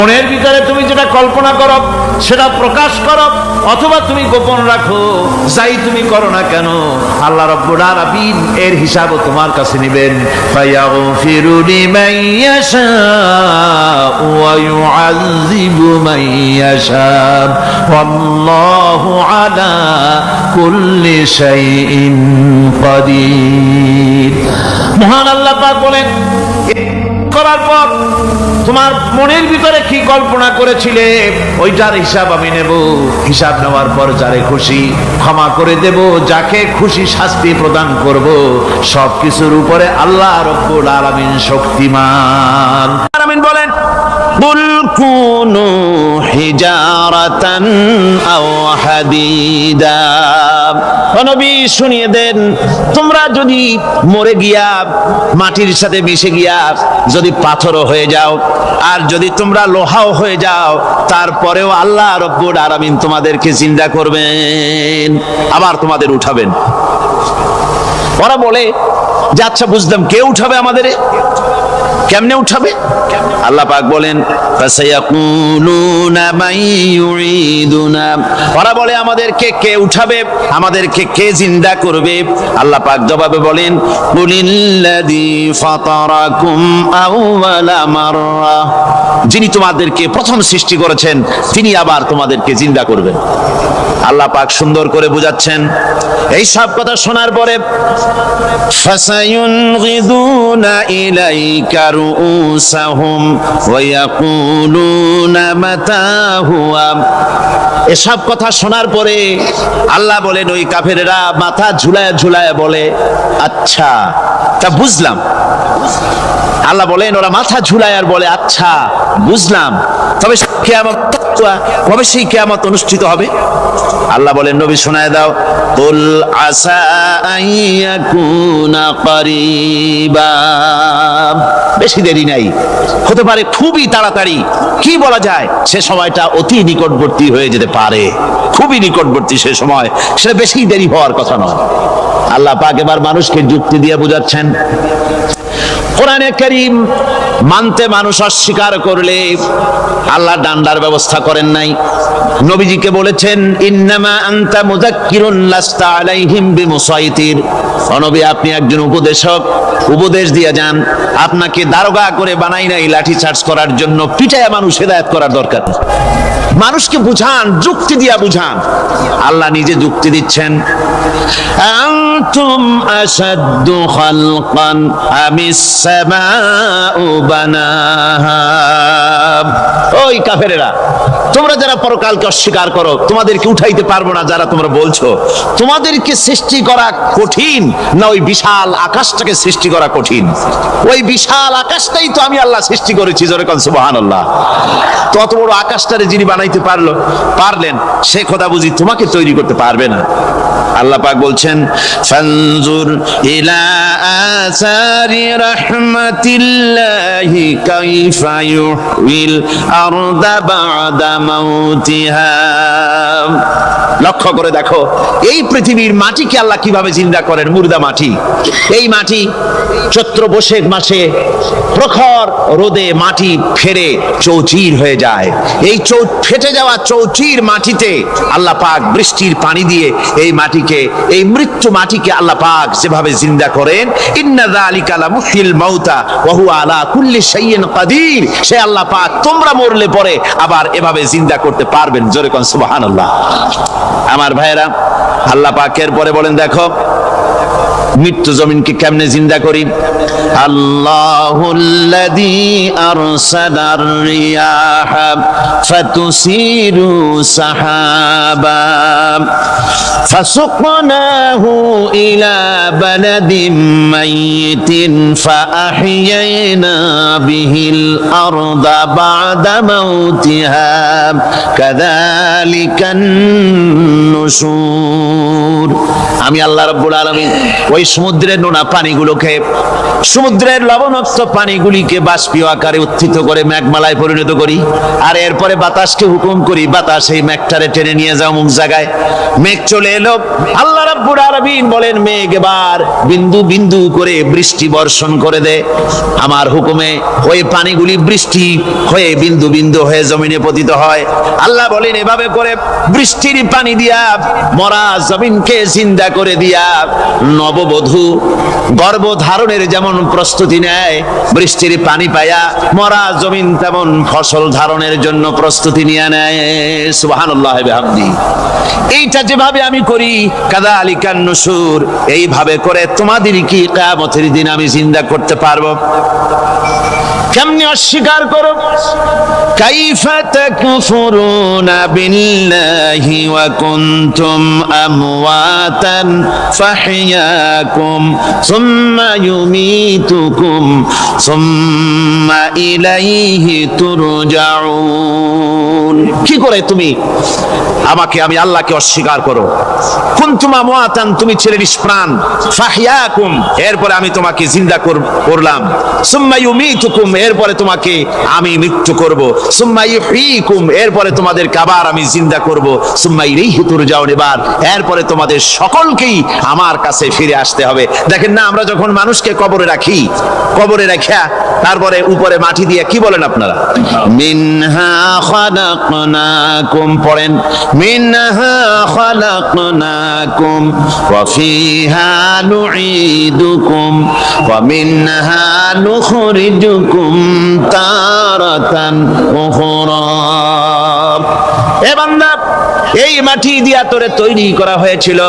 মনের ভিতরে তুমি যেটা কল্পনা করো সেটা প্রকাশ করো অথবা তুমি গোপন রাখো, যাই তুমি করো না কেন আল্লাহ রাব্বুল আলামিন এর হিসাবও তোমার কাছে নেবেন। ফায়াগফিরু লিমান ইয়াশা ওয়া ইউআযযিবু মান ইয়াশা ওয়াল্লাহু আলা কুল্লি শাইইন কাদির। মহান আল্লাহ পাক বলেন, করার পর তোমার মনের ভিতরে কি কল্পনা করেছিলে ওইটার হিসাব আমি নেব। হিসাব নেওয়ার পর যারে খুশি ক্ষমা করে দেব, যাকে খুশি শাস্তি প্রদান করব। সবকিছুর উপরে আল্লাহ রাব্বুল আলামিন শক্তিমান। আমিন বলেন, কুল কুনু হিজারাতান আও হাদিদা। নবী শুনিয়ে দেন, তোমরা যদি মরে গিয়া মাটির সাথে মিশে গিয়া যদি পাথরও হয়ে যাও আর যদি তোমরা লোহাও হয়ে যাও, তারপরেও আল্লাহ রাব্বুল আলামিন তোমাদেরকে জিন্দা করবেন, আবার তোমাদের উঠাবেন। ওরা বলে যে আচ্ছা বুঝলাম, কে উঠাবে আমাদের? কেমনে উঠাবে? আল্লাহ পাক বলেন, ফাসায়াকুলুনা মান ইউঈদুনা। ওরা বলে আমাদেরকে কে উঠাবে, আমাদেরকে কে জিন্দা করবে? আল্লাহ পাক জবাবে বলেন, কুলিল্লাযী ফাতারাকুম আউওয়ালা মাররা। যিনি তোমাদেরকে প্রথম সৃষ্টি করেছেন তিনি আবার তোমাদেরকে জিন্দা করবেন। আল্লাহ পাক সুন্দর করে বুঝাচ্ছেন। এই সব কথা শোনার পরে ফাসায়ুনগিদুনা ইলাইকা রুউসাহুম ওয়া ইয়াকুলুনা মাতা হুয়া। এসব কথা শোনার পরে আল্লাহ বলেন, ওই কাফেরেরা মাথা ঝুলায় ঝুলায় বলে, আচ্ছা তা বুঝলাম। আল্লাহ বলেন, ওরা মাথা ঝুলায় আর বলে, আচ্ছা বুঝলাম, তবে কিয়ামত কবে সেই কিয়ামত অনুষ্ঠিত হবে? আল্লাহ বলেন, নবী শোনায় দাও, কুল আসা আইয়াকুনা করিবা। বেশি দেরি নাই, হতে পারে খুবই তাড়াতাড়ি। কি বলা যায়, সে সময়টা অতি নিকটবর্তী হয়ে যেতে পারে, খুবই নিকটবর্তী সে সময়, সেটা বেশি দেরি হওয়ার কথা নয়। আল্লাহ পাক এবার মানুষকে যুক্তি দিয়ে বুঝাচ্ছেন। কোরআনে কারীম মানতে মানুষ অস্বীকার করলে আল্লাহ ডান্ডার ব্যবস্থা করেন নাই। নবীজিকে বলেছেন, ইন্নামা আনতা মুযাক্কিরুন লাস্তা আলাইহিম বিমুসাইতির। নবী, আপনি একজন উপদেশক, উপদেশ দিয়ে যান। আপনাকে দারোগা করে বানাই নাই লাঠি চার্জ করার জন্য, পিটায়া মানুষ হেদায়েত করার দরকার। মানুষকে বুঝান, যুক্তি দিয়া বুঝান। আল্লাহ নিজে যুক্তি দিচ্ছেন, আনতুম আশাদ্দু খালকান আমিস সামাউ বানাহা। ওই কাফেরেরা, তোমরা যারা পরকালকে অস্বীকার করো, তোমাদেরকে উঠাইতে পারবো না যারা তোমরা বলছো, তোমাদেরকে সৃষ্টি করা কঠিন না ওই বিশাল আকাশটাকে সৃষ্টি করা কঠিন? ওই বিশাল আকাশটাই তো আমি আল্লাহ সৃষ্টি করেছি। জোরে কোন সুবহানাল্লাহ। তত বড় আকাশটারে যিনি বানাইতে পারলেন, সে খোদা বুঝি তোমাকে তৈরি করতে পারবে না? আল্লাহ পাক বলছেন, ফানজুর ইলা আসারি রাহমাতিল্লাহি কাইফা ইউহিল আরদা বাদা মাউতিহা। লক্ষ্য করে দেখো, এই পৃথিবীর মাটিকে আল্লাহ কিভাবে জিন্দা করেন। মুর্দা মাটি, এই মাটি চৈত্র বৈশাখ মাসে প্রখর রোদে মাটি ফেরে চৌচির হয়ে যায়। এই ফেটে যাওয়া চৌচির মাটিতে আল্লাহ পাক বৃষ্টির পানি দিয়ে এই মাটিকে, এই মৃত্যু মাটিকে আল্লাহ পাক যেভাবে জিন্দা করেন, ইন্না যালিকা লামুহিল মাউতা ওয়া হুয়া আলা কুল্লি শাইইন কাদির। সে আল্লাহ পাক তোমরা মরলে পরে আবার এভাবে জিন্দা করতে পারবেন। জোরে কোন সুবহানাল্লাহ। আমার ভাইয়েরা, আল্লাহ পাকের পরে বলেন, দেখো মৃত্যু জমিনকে কেমনে জিন্দা করি। আল্লাহুল্লাযী আরসালার রিয়াহা ফাতুসিরু সাহাবা ফাসুকনাহু ইলা বালাদিন মাইয়িতিন ফাআহইয়ানা বিহিল আরদা বা'দা মাউতিহা কাযালিকান নুশুর। আমি আল্লাহ রাব্বুল আলামিন ওই সমুদ্রের নোনা পানিগুলোকে, সমুদ্রের লবণাক্ত পানিগুলিকে বাষ্পীয় আকারে উত্থিত করে মেঘমালায় পরিণত করি, আর এরপরে বাতাসকে হুকুম করি, বাতাস এই মেঘটারে টেনে নিয়ে যাও মুখ জায়গায়। মেঘ চলে এলো। আল্লাহ রাব্বুল আলামিন বলেন, মেঘ এবার বিন্দু বিন্দু করে বৃষ্টি বর্ষণ করে দে আমার হুকুমে। ওই পানিগুলি বৃষ্টি হয়ে বিন্দু বিন্দু হয়ে জমিনে পতিত হয়। আল্লাহ বলেন, এভাবে করে বৃষ্টির পানি দিয়া মরা জমিনকে জিন্দা করে দিয়া নববধূ গর্ভধারণের যেমন প্রস্তুতি নেয়, বৃষ্টির পানি পায়া মরা জমিন তেমন ফসল ধারণের জন্য প্রস্তুতি নিয়ে নেয়। সুবহানাল্লাহ বিহামদি। এইটা যেভাবে আমি করি, কাযালিকান নুশুর, এইভাবে করে তোমাদের কি কিয়ামতের দিন আমি জিন্দা করতে পারবো? কেমনে অস্বীকার করো? কাইফা তাকফুরুনা বিল্লাহি ওয়া কুনতুম আমওয়াতান ফাহইয়াকুম সুম্মা ইউমীতুকুম সুম্মা ইলাইহি তুরজাউন। কি করে তুমি আমাকে, আমি আল্লাহকে অস্বীকার করো? কুনতুম আমওয়াতান, তুমি ছিলে নিষ্প্রাণ, ফাহইয়াকুম, এরপরে আমি তোমাকে জিন্দা করলাম, সুম্মা ইউমীতুকুম, এরপরে তোমাকে আমি মৃত্যু করব, সুম্মা ইউহয়িকুম, এরপরে তোমাদেরকে আবার আমি জিন্দা করব, সুম্মা ইলাইহি তুরজাউন, এবার এরপরে তোমাদের সকলকেই আমার কাছে ফিরে আসতে হবে। দেখেন না, আমরা যখন মানুষকে কবরে রাখি, কবরে রাখা তারপরে উপরে মাটি দিয়ে কি বলেন আপনারা? মিনহা খালাকনাকুম, পড়েন, মিনহা খালাকনাকুম ওয়া ফিহা নুঈদুকুম ওয়া মিনহা নুখরিজুকুম তারাতান উখরা। এ বান্দা, এই মাটি দিয়া তোরে তৈরি করা হয়েছিল,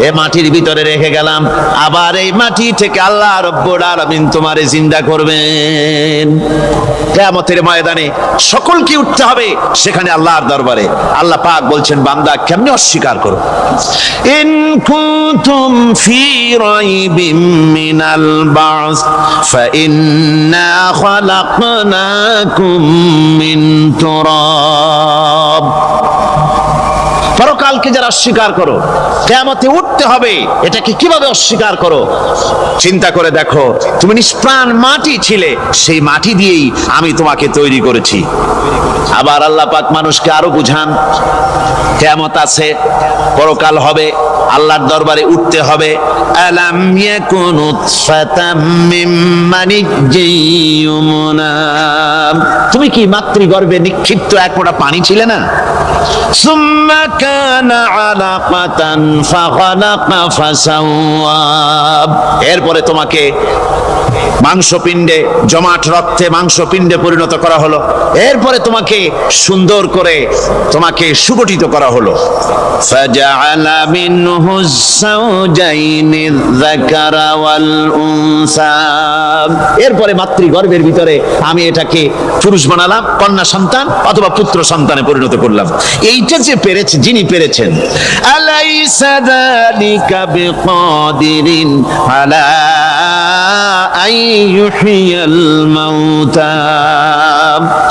এ মাটির ভিতরে রেখে গেলাম, আবার এই মাটি থেকে আল্লাহ রাব্বুল আলামিন তোমারে জিন্দা করবেন। কিয়ামতের ময়দানে সকলকে উঠতে হবে সেখানে আল্লাহর দরবারে। আল্লাহ পাক বলছেন, বান্দা কেমনে অস্বীকার করো? ইন কুনতুম ফি রাইবিম মিনাল বাস ফাইন্না খালাকনাকুম মিন তুরাব। পরকালকে যারা অস্বীকার করো, কিয়ামতে উঠতে হবে, এটাকে কিভাবে অস্বীকার করো? চিন্তা করে দেখো, তুমি নিষ্প্রাণ মাটি ছিলে, সেই মাটি দিয়েই আমি তোমাকে তৈরি করেছি। আবার আল্লাহ পাক মানুষকে আরো বুঝান, কিয়ামত আছে, পরকাল হবে, আল্লাহর দরবারে উঠতে হবে। আলাম ইয়াকুনু ফাতাম মিন মানিজ্জিয়ুমনা, তুমি কি মাতৃগর্ভে নিক্ষিপ্ত এক ফোঁটা পানি ছিলে না? সুম্মা কানা আলাকাতান ফাখালাকা ফাসাওয়া, এরপরে তোমাকে মাংসপিণ্ডে, জমাট রক্তে মাংসপিণ্ডে পরিণত করা হলো, এরপরে তোমাকে সুন্দর করে তোমাকে সুগঠিত করা হলো। ফাজআলা মিনহু যাওজাইনি যাকারা ওয়াল উনসা, এরপরে মাতৃগর্ভের ভিতরে আমি এটাকে পুরুষ বানালাম, কন্যা সন্তান অথবা পুত্র সন্তানে পরিণত করলাম। এইটা যে পেরেছে, যিনি পেরেছেন, আলাইসা যালিকা বিকাদিরিন আলা আইয়ুহিয়াল মাউতা,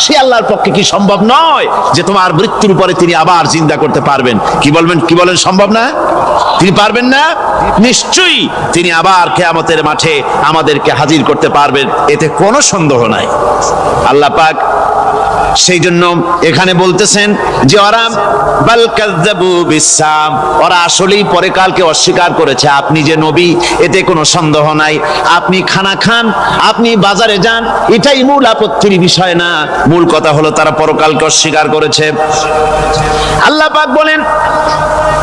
সে আল্লাহর পক্ষে কি সম্ভব নয় যে তোমার মৃত্যুর পরে তিনি আবার জিন্দা করতে পারবেন? কি বলবেন, কি বলেন, সম্ভব না? তিনি পারবেন না? নিশ্চয়ই তিনি আবার কিয়ামতের মাঠে আমাদেরকে হাজির করতে পারবেন, এতে কোনো সন্দেহ নাই। আল্লাহ পাক সেই জন্য এখানে বলতেছেন যে ওরা বাল কাযযাবু বিসাম, ওরা আসলেই পরকালকে অস্বীকার করেছে। আপনি যে নবী, এতে কোনো সন্দেহ নাই। আপনি খানা খান, আপনি বাজারে যান, এটাই মূল আপত্তির বিষয় না। মূল কথা হলো তারা পরকালকে অস্বীকার করেছে। আল্লাহ পাক বলেন,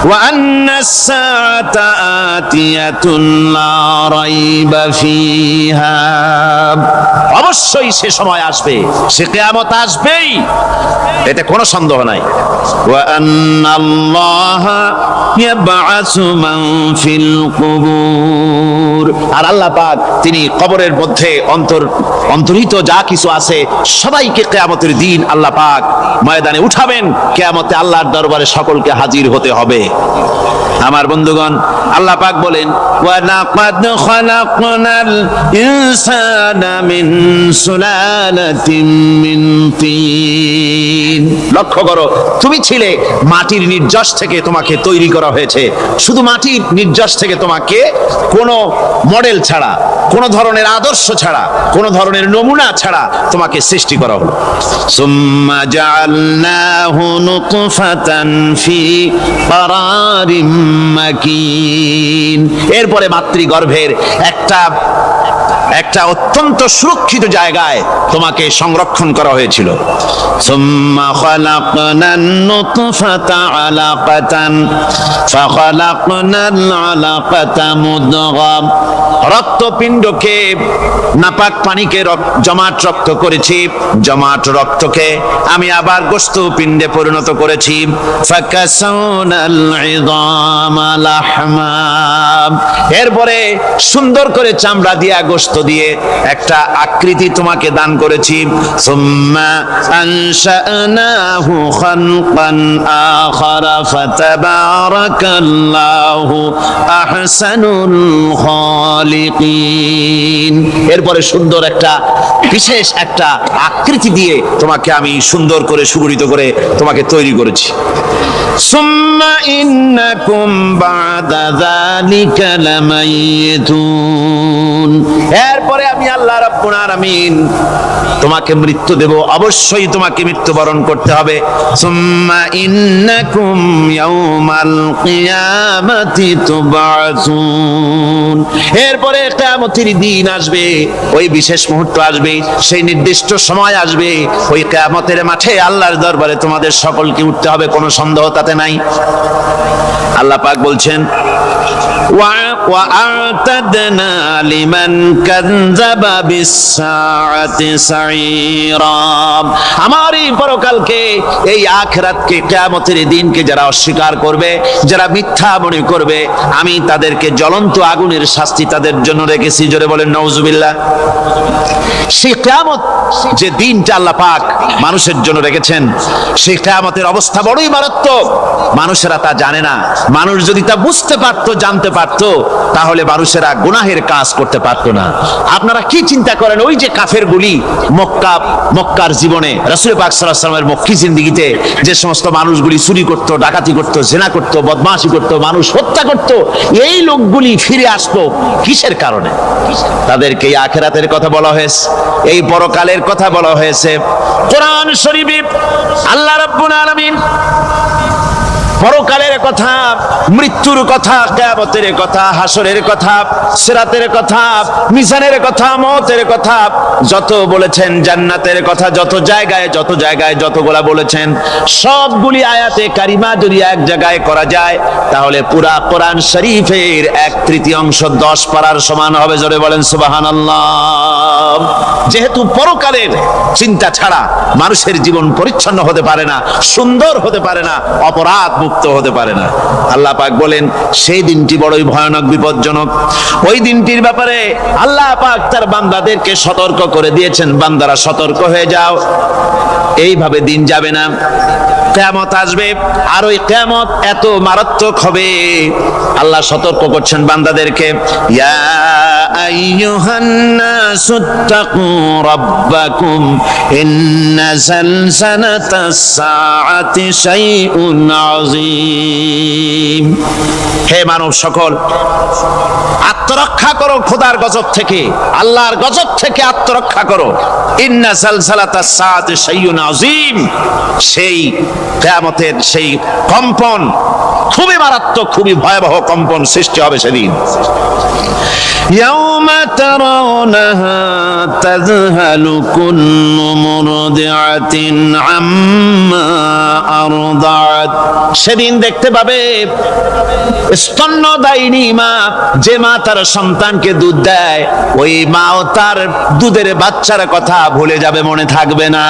ওয়া আন্নাস সাআতা আতিয়াতুন লা রাইবা ফিহা, অবশ্যই সে সময় আসবে, সে কিয়ামত আসবেই, এতে কোনো সন্দেহ নাই। ওয়া আন্নাল্লাহা ইয়াবআসু মান ফিল কুবুর, আর আল্লাহ পাক তিনি কবরের মধ্যে অন্তর্হিত যা কিছু আছে সবাইকে কিয়ামতের দিন আল্লাহ পাক ময়দানে উঠাবেন। কিয়ামতে আল্লাহর দরবারে সকলকে হাজির হতে হবে। আমার বন্ধুগণ, আল্লাহ পাক বলেন, ওয়া লাকাদ খালাকনাল ইনসানা মিন সুলালাতিন মিন তিন, লক্ষ্য করো, তুমি ছিলে মাটির নির্যাস থেকে তোমাকে তৈরি করা হয়েছে, শুধু মাটির নির্যাস থেকে তোমাকে কোনো মডেল ছাড়া, কোনো ধরনের আদর্শ ছাড়া, কোনো ধরনের নমুনা ছাড়া তোমাকে সৃষ্টি করা হলো। সুম্মা জাআলনাহু নুতফাতান ফি ক্বারারিম মাকিন, এরপরে মাতৃগর্ভের একটা অত্যন্ত সুরক্ষিত জায়গায় তোমাকে সংরক্ষণ করা হয়েছিল। সুম্মা খালাকনান নুতফাতা আলাকাতান ফাখালাকনাল আলাকাতা মুদগা, রক্তপিণ্ডকে, নাপাক পানিকে জমাট রক্ত করেছি, জমাট রক্তকে আমি আবার গোশত পিণ্ডে পরিণত করেছি। ফাকাসাউনাল ইযামা লাহমা, এরপরে সুন্দর করে চামড়া দিয়া গোশত দিয়ে একটা আকৃতি তোমাকে দান করেছি। সুম্মা আনশানাহু খালকান আখারা ফাতাবারাকাল্লাহু আহসানুল খালিকিন, এরপরে সুন্দর একটা বিশেষ একটা আকৃতি দিয়ে তোমাকে আমি সুন্দর করে সুগঠিত করে তোমাকে তৈরি করেছি। সুম্মা ইন্নাকুম বা'দা যালিকা লামাইতুন, এরপরে আমি আল্লাহ রাব্বুল আলামিন তোমাকে মৃত্যু দেব, অবশ্যই তোমাকে মৃত্যুবরণ করতে হবে। সুম্মা ইন্নাকুম ইয়াউমাল কিয়ামাতি তুবআসুন, এরপরে কিয়ামতের দিন আসবে, ওই বিশেষ মুহূর্ত আসবে, সেই নির্দিষ্ট সময় আসবে, ওই কিয়ামতের মাঠে আল্লাহর দরবারে তোমাদের সকলকে উঠতে হবে, কোনো সন্দেহ তাতে নাই। আল্লাহ পাক বলছেন ওয়া আ'তাদনা লিমান কাযযাবা বিস-সাআতি সাঈরা, আমার এই পরকালকে, এই আখিরাতকে, কিয়ামতের দিনকে যারা অস্বীকার করবে, যারা মিথ্যা মনে করবে, আমি তাদেরকে জ্বলন্ত আগুনের শাস্তি তাদের জন্য রেখেছি। জোরে বলেন নাউজুবিল্লাহ। সেই কিয়ামত যে দিনটা আল্লাহ পাক মানুষের জন্য রেখেছেন, সেই কিয়ামতের অবস্থা বড়ই মারাত্মক, মানুষেরা তা জানে না। মানুষ যদি তা বুঝতে পারতো, জানতে পারতো, তাহলে মানুষেরা গুনাহের কাজ করতে পারতো না। আপনারা কি চিন্তা করেন, ওই যে কাফেরগুলি মক্কার জীবনে, রাসূল পাক সাল্লাল্লাহু আলাইহি ওয়াসাল্লামের মক্কি জিন্দেগিতে যে সমস্ত মানুষগুলি চুরি করত, ডাকাতি করত, জিনা করত, বদমাশি করত, মানুষ হত্যা করত, এই লোকগুলি ফিরে আসতো কিসের কারণে? তাদেরকে এই আখিরাতের কথা বলা হয়েছে, এই পরকালের কথা বলা হয়েছে। কোরআন শরীফে আল্লাহ রাব্বুল আলামিন পরকালের কথা, মৃত্যুর কথা, কিয়ামতের কথা, হাসরের কথা, সিরাতের কথা, মিজানের কথা, মওতের কথা যত বলেছেন, জান্নাতের কথা যত জায়গায় যতগুলা বলেছেন, সবগুলি আয়াতে কারিমা যদি এক জায়গায় করা যায়, তাহলে পুরা কোরআন শরীফের 1/3 10 পারার সমান হবে। জোরে বলেন সুবহানাল্লাহ। যেহেতু পরকালের চিন্তা ছাড়া মানুষের জীবন পরিচ্ছন্ন হতে পারে না, সুন্দর হতে পারে না, অপরাধ মুক্ত হতে পারে না। আল্লাহ পাক বলেন সেই দিনটি বড়ই ভয়ানক, বিপজ্জনক। ওই দিনটির ব্যাপারে আল্লাহ পাক তার বান্দাদেরকে সতর্ক করে দিয়েছেন, বান্দারা সতর্ক হয়ে যাও, এইভাবে দিন যাবে না, কিয়ামত আসবে, আর ওই কিয়ামত এত মারাত্মক হবে। আল্লাহ সতর্ক করছেন বান্দাদেরকে, ইয়া আইয়ুহান নাসুত্তাকু রাব্বাকুম ইন্না সালসালাতাস সাআতি শাইউন আযীম, হে মানব সকল, আত্মরক্ষা করো খোদার গজব থেকে, আল্লাহর গজব থেকে আত্মরক্ষা করো। ইন্না সালসালাতাস সাআতি শাইউন আযীম, সেই কিয়ামতের সেই কম্পন খুবই মারাত্মক, খুবই ভয়াবহ কম্পন সৃষ্টি হবে সেদিন। ইয়াউমা তারাউনাহা তাযহালু কুল্লু মুরদিআতিন আম্মা আরদাআত, সেদিন দেখতে পাবে স্তন্যদায়িনী মা, যে মা তার সন্তানকে দুধ দেয়, ওই মাও তার দুধের বাচ্চার কথা ভুলে যাবে, মনে থাকবে না।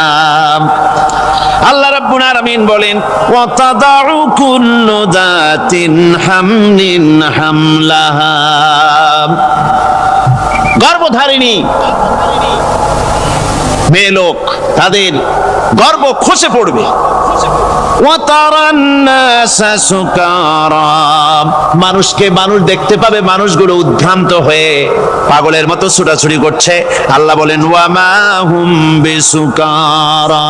আল্লাহ রাব্বুল আলামিন বলেন ওয়া তাদাউ কুল্লু যাতিন হামলিন হামলাহা, গর্ভধারিণী মেয়ে লোক তাদের গর্ভ খসে পড়বে, মানুষকে মানুষ দেখতে পাবে, মানুষগুলো উদ্ভ্রান্ত হয়ে পাগলের মতো ছুটাছুটি করছে। আল্লাহ বলেন ওয়ামা হুম বিসুকারা,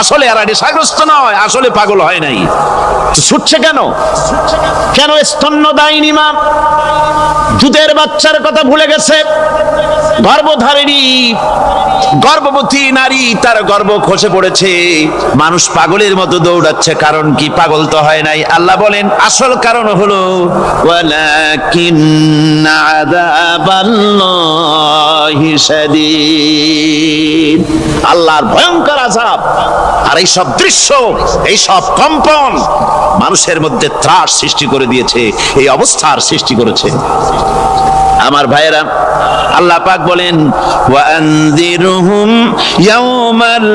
আসলে এরা নেশাগ্রস্ত নয়, আসলে পাগল হয় নাই। ছুটছে কেন? কেন স্তন্যদায়িনী মা দুধের বাচ্চার কথা ভুলে গেছে? গর্ভধারিণী গর্ভবতী নারী, তার গর্ভ খসে পড়েছে, মানুষ পাগলের মতো দৌড়াচ্ছে। কারণ কি? পাগল তো হয় নাই। আল্লাহ বলেন আসল কারণ হলো ওয়ালাকিন্না আযাবাল্লাহি শাদীদ, আল্লাহর ভয়ঙ্কর আযাব। আর এই সব দৃশ্য, এই সব কম্পন মানুষের মধ্যে ত্রাস সৃষ্টি করে দিয়েছে, এই অবস্থার সৃষ্টি করেছে। আমার ভাইয়েরা, আল্লাহ পাক বলেন ওয়ানযিরহুম ইয়াওমাল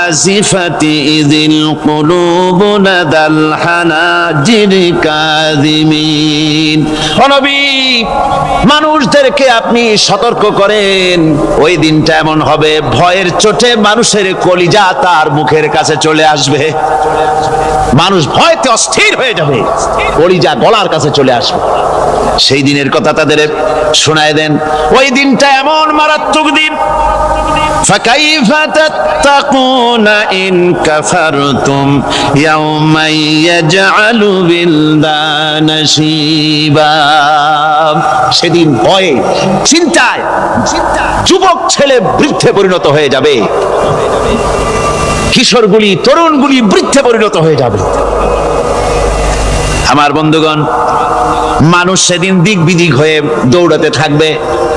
আজিফাতি ইযিল কুলুবু লাদাল হানাজির কাযিমিন। ও নবী, মানুষদেরকে আপনি সতর্ক করেন, ওই দিনটা এমন হবে ভয়ের চোটে মানুষের কলিজা তার মুখের কাছে চলে আসবে। মানুষ ভয়তে অস্থির হয়ে যাবে, কলিজা গলার কাছে চলে আসবে। সেই দিনের কথা তাদের শোনায় দেন। ওই দিনটা এমন মারাত্মক দিন, فكيف تتقون إن كفرتم يوما يجعل الولدان شيبا। সেদিন ভয়ে চিন্তায় যুবক ছেলে বৃদ্ধে পরিণত হয়ে যাবে, কিশোরগুলি তরুণগুলি বৃদ্ধে পরিণত হয়ে যাবে। আমার বন্ধুগণ, মানুষ সেদিন দিক বিদিক হয়ে দৌড়াতে থাকবে,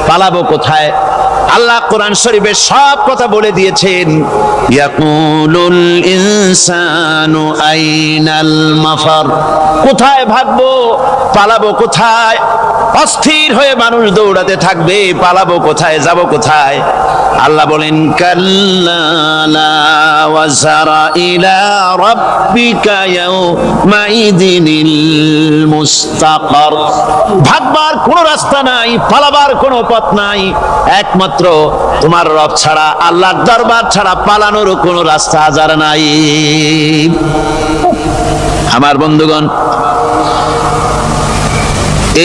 পালাবো কোথায়? আল্লাহ কোরআন শরীফে সব কথা বলে দিয়েছেন। ইয়াকুলুল ইনসানু আইনাল মাফার, কোথায় ভাগবো, পালাবো কোথায়? অস্থির হয়ে মানুষ দৌড়াতে থাকবে, পালাবো কোথায়, যাব কোথায়? আল্লাহ বলেন কাল্লা লা ওয়াজারা ইলা রাব্বিকা ইয়াউমাইযিনিল মুস্তাকার, ভাগবার কোনো রাস্তা নাই, পালাবার কোনো পথ নাই, একমাত্র তোমার রব ছাড়া, আল্লাহর দরবার ছাড়া পালানোর কোনো রাস্তা আজার নাই। আমার বন্ধুগণ,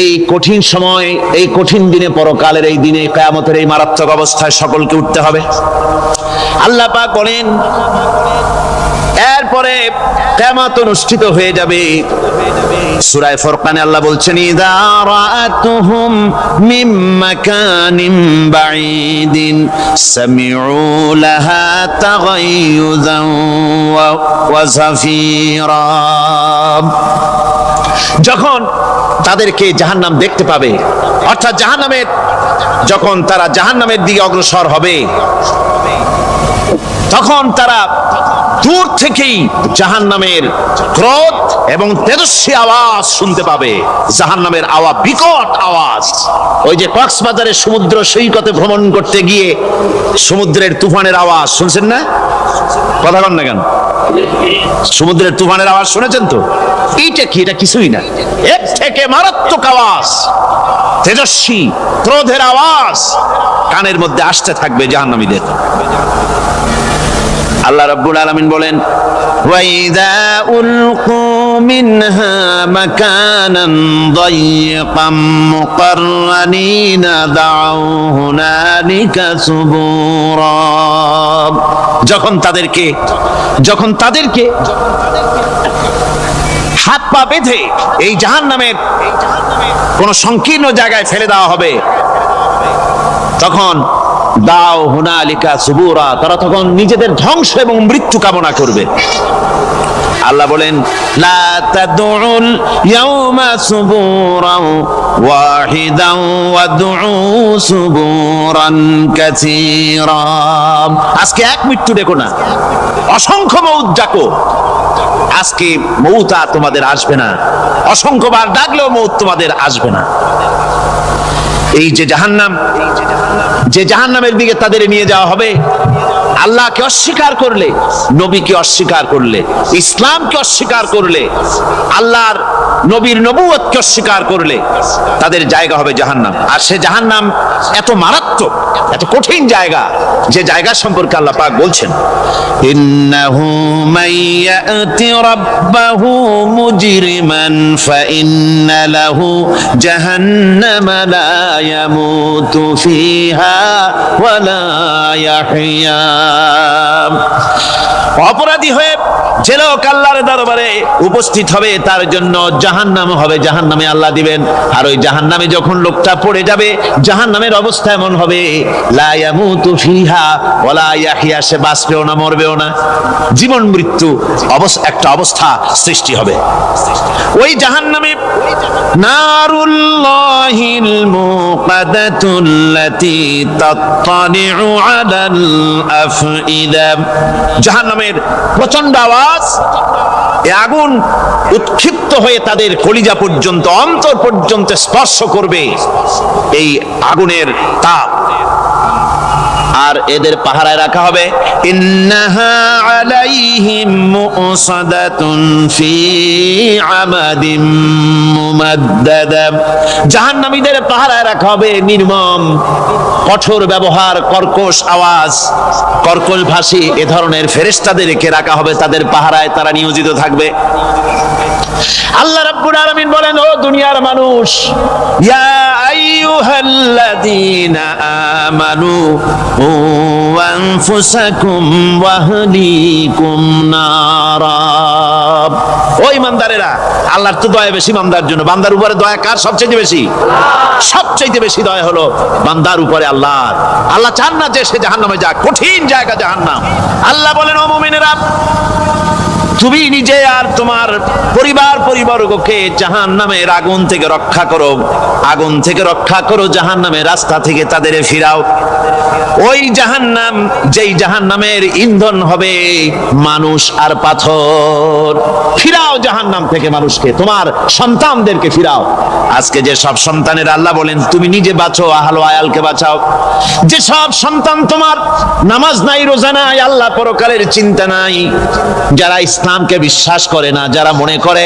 এই কঠিন সময়, এই কঠিন দিনে, পরকালের এই দিনে, কিয়ামতের এই মারাত্মক অবস্থায় সকলকে উঠতে হবে। আল্লাহ পাক বলেন এরপরে কিয়ামত অনুষ্ঠিত হয়ে যাবে। সূরা ফুরকানে আল্লাহ বলছেন ইযা রাআতুহুম মিন মাকানিন বাঈদিন সামিউ লাহা তাগায়ুযান ওয়া যাফীরা, যখন তাদেরকে জাহান্নাম দেখতে পাবে, অর্থাৎ জাহান্নামের, যখন তারা জাহান্নামের দিকে অগ্রসর হবে, তখন তারা দূর থেকেই জাহান্নামের ক্রোধ এবং তেজস্বী আওয়াজ শুনতে পাবে। জাহান্নামের আওয়াজ, বিকট আওয়াজ। ওই যে কক্সবাজারের সমুদ্র সৈকতে ভ্রমণ করতে গিয়ে সমুদ্রের তুফানের আওয়াজ শুনছেন না? কথা বলেন না কেন? সমুদ্রের তুফানের আওয়াজ শুনেছেন তো? এইটা কি? এটা কিছুই না, এর থেকে মারাত্মক আওয়াজ, তেজস্বী ক্রোধের আওয়াজ কানের মধ্যে আসতে থাকবে জাহান্নামীদের। আল্লাহ রাব্বুল আলামিন বলেন ওয়াইদা উলকু মিনহা মাকানান দায়িকাম মুকাররানিনা দাউ হুনালিকা সুবুরা, যখন তাদেরকে হাত পা বেঁধে এই জাহান্নামের কোন সংকীর্ণ জায়গায় ফেলে দেওয়া হবে, তখন দাও হুনালিকা সুবুরা, তারা তখন নিজেদের ধ্বংস এবং মৃত্যু কামনা করবে। আল্লাহ বলেন লা তাদউল ইয়াউমা সুবুরান ওয়াহিদান ওয়াদউ সুবুরান কাসীরা, আজকে এক মৃত্যু দেখো না, অসংখ্য মউত ডাকো। আজকে মউত আর তোমাদের আসবে না, অসংখ্যবার ডাকলেও মউত তোমাদের আসবে না। এই যে জাহান্নাম, যে জাহান্নামের দিকে তাদের নিয়ে যাওয়া হবে, আল্লাহকে অস্বীকার করলে, নবীকে অস্বীকার করলে, ইসলামকে অস্বীকার করলে, আল্লাহর নবীর নবুয়তকে অস্বীকার করলে তাদের জায়গা হবে জাহান্নাম। আর সে জাহান্নাম এত মারাত্মক, এত কঠিন জায়গা, যে জায়গা সম্পর্কে আল্লাহ পাক বলছেন, ইন্নাহু মাইয়াতি রাব্বাহু মুজরিমান ফাইন্না লাহু জাহান্নামা লা ইয়ামুতু ফিহা ওয়া লা ইয়াহইয়া। অপরাধী হয়ে যে লোক আল্লাহর দরবারে উপস্থিত হবে তার জন্য জাহান্নাম হবে, জাহান্নামে আল্লাহ দিবেন। আর ওই জাহান্নামে যখন লোকটা পড়ে যাবে, জাহান্নামের অবস্থা এমন হবে, লা ইয়ামুতু ফিহা ওয়া লা ইয়াহইয়া, সে বাঁচবেও না মরবেও না, জীবন মৃত্যু একটা অবস্থা সৃষ্টি হবে। ওই জাহান্নামে নারুল্লাহিল মুকাদাতুল্লাতী তাত্তালিউ আলাল আফইদা, জাহান্নামের প্রচন্ড আওয়াজ, এই আগুন উৎক্ষিপ্ত হয়ে তাদের কলিজা পর্যন্ত, অন্তর পর্যন্ত স্পর্শ করবে এই আগুনের তাপ। আর এদের পাহারায় রাখা হবে, ইন্নাহা আলাইহিম মুসাদাতুন ফি আমাদিম মুমাদ্দাদা, জাহান্নামীদের পাহারায় রাখা হবে নির্মম, কঠোর ব্যবহার, কর্কশ আওয়াজ, কর্কশ ভাষী এ ধরনের ফেরেশতাদেরকে রাখা হবে তাদের পাহারায়, তারা নিয়োজিত থাকবে। আল্লাহ রাব্বুল আলামিন বলেন, ও দুনিয়ার মানুষ, ইয়া আইয়ুহাল্লাযীনা আমানু ওয়া আনফুসাকুম ওয়া আহলিকুম নারা, ও ঈমানদারেরা, আল্লাহর তো দয়া বেশি বান্দার জন্য। বান্দার উপরে দয়া কার সবচেয়ে বেশি? সবচেয়ে বেশি দয়া হলো বান্দার উপরে আল্লাহর। আল্লাহ চান না যে সে জাহান্নামে যাক, কঠিন জায়গা জাহান্নাম। আল্লাহ বলেন, ও মুমিনেরা, তুমি নিজে আর তোমার পরিবারবর্গকে জাহান্নামের আগুন থেকে রক্ষা করো, আগুন থেকে রক্ষা করো, জাহান্নামের রাস্তা থেকে তাদের ফিরাও। ওই জাহান্নাম, যেই জাহান্নামের ইন্ধন হবে মানুষ আর পাথর, ফিরাও জাহান্নাম থেকে মানুষকে, তোমার সন্তানদেরকে ফিরাও। আজকে যে সব সন্তানের আল্লাহ বলেন তুমি নিজে বাঁচো, আহল আয়ালকে বাঁচাও। যে সব সন্তান তোমার নামাজ নাই, রোজা নাই, আল্লাহ পরকালের চিন্তা নাই, যারা ইসলামকে বিশ্বাস করে না, যারা মনে করে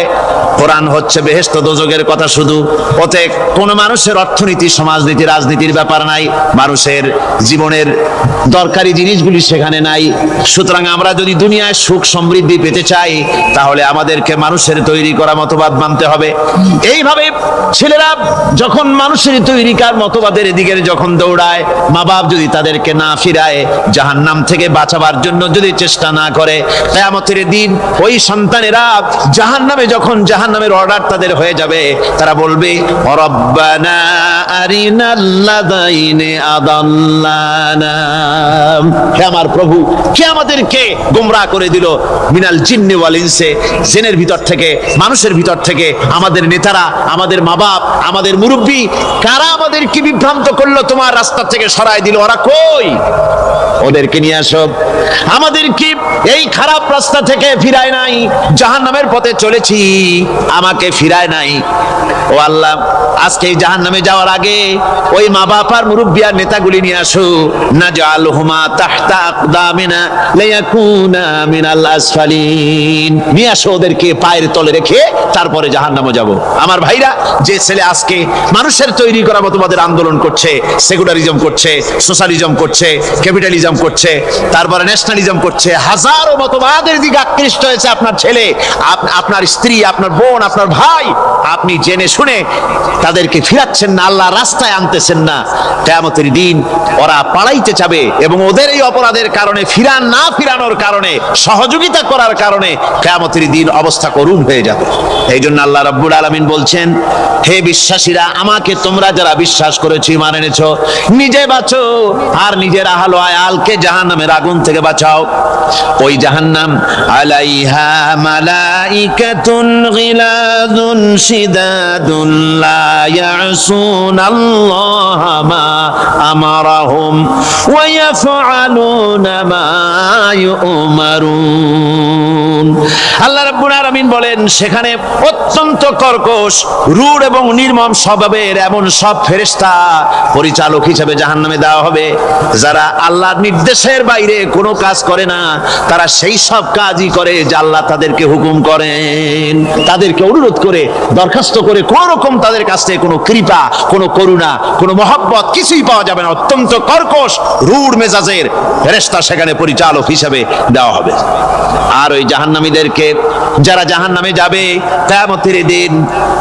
কোরআন হচ্ছে বেহেশত দোজখের কথা শুধু, ওতে কোন মানুষের অর্থনীতি, সমাজনীতি, রাজনীতির ব্যাপার নাই, মানুষের জীবনের দরকারি জিনিসগুলি সেখানে নাই। সুতরাং আমরা যদি দুনিয়ায় সুখ সমৃদ্ধি পেতে চাই, তাহলে আমাদেরকে মানুষের তৈরি করা মতবাদ মানতে হবে। এইভাবে ছেলেরা যখন মানুষের তৈরিকার মতবাদের দিকে যখন দৌড়ায়, মা বাপ যদি তাদেরকে না ফিরায়, জাহান্নাম থেকে বাঁচাবার জন্য যদি চেষ্টা না করে, কিয়ামতের দিন ওই সন্তানেরা জাহান্নামে, যখন জাহান্নামের অর্ডার তাদের হয়ে যাবে, তারা বলবে, রব্বানা আরিনাল্লাযাইনি আদাল্লানা, হে আমার প্রভু, কে আমাদেরকে গোমরাহ করে দিল, মিনাল জিন্নি ওয়াল ইনসি, জিনের ভিতর থেকে, মানুষের ভিতর থেকে, আমাদের নেতারা, আমাদের মা বাপ, আমাদের মুরব্বী, কারা আমাদেরকে বিভ্রান্ত করলো, তোমার রাস্তা থেকে সরায় দিল, ওরা কই? ওদেরকে নিয়ে আসো। আমাদেরকে এই খারাপ রাস্তা থেকে ফিরায় নাই, জাহান্নামের পথে চলেছি, আমাকে ফিরায় নাই। ও আল্লাহ, আজকে এই জাহান্নামে যাওয়ার আগে ওই মা বাপ আর মুরব্বি আর নেতাগুলি নিয়ে আসো, নাজআলহুমা তাহতা আকদামিনা লিয়াকুনা মিনাল আসফালিন, নিয়ে আসো, ওদেরকে পায়ের তলে রেখে তারপরে জাহান্নামে যাব। আমার ভাইরা, যে ছেলে আজকে মানুষের তৈরি করা মতবাদের আন্দোলন করছে, সেকুলারিজম করছে, সোশ্যালিজম করছে, ক্যাপিটালিজম করছে, তারপরে ন্যাশনালিজম করছে, হাজারো মতবাদের দিকে আকৃষ্ট হয়েছে আপনার ছেলে, আপনার স্ত্রী, আপনার বোন, আপনার ভাই, আপনি জেনে শুনে তাদেরকে ফিরাচ্ছেন না, আল্লাহ রাস্তায় আনতেছেন না। কিয়ামতের দিন ওরা পালাইতে যাবে এবং ওদের এই অপরাধের কারণে, ফিরানোর কারণে, সহযোগিতা করার কারণে কিয়ামতের দিন অবস্থা করুণ হয়ে যাবে। এই জন্য আল্লাহ রাব্বুল আলামিন বলছেন, হে বিশ্বাসীরা, আমাকে তোমরা যারা বিশ্বাস করেছো, ঈমান এনেছো, নিজে বাঁচো আর নিজের আহল আয়ালকে জাহান্নামের আগুন থেকে বাঁচাও। ওই জাহান্নাম আলাইহা মালাইকাতুন গিলাযুন শিদাদুন লা ইয়াসুনাল্লাহা মা আমারাহুম ওয়া ইয়াফআলুনা মা ইউমারুন। আল্লাহ রাব্বুল আলামিন বলেন সেখানে অত্যন্ত কর্কশ, রূঢ় এবং নির্মম স্বভাবের এমন সব ফেরেশতা পরিচালক হিসেবে জাহান্নামে দেওয়া হবে। যারা আল্লাহর নির্দেশের বাইরে কোনো কাজ করে না, তারা সেই সব কাজই করে যে আল্লাহ তাদেরকে হুকুম করেন। তাদেরকে অনুরোধ করে, দরখাস্ত করে কোন রকম তাদের কাছ থেকে কোনো কৃপা, কোনো করুণা, কোনো মহব্বত কিছুই পাওয়া যাবে না। অত্যন্ত কর্কশ, রূঢ় মেজাজের ফেরেশতা সেখানে পরিচালক হিসেবে দেওয়া হবে। আর ওই জাহান্নামীদেরকে, যারা জাহান্নামে যাবে কিয়ামতের দিন,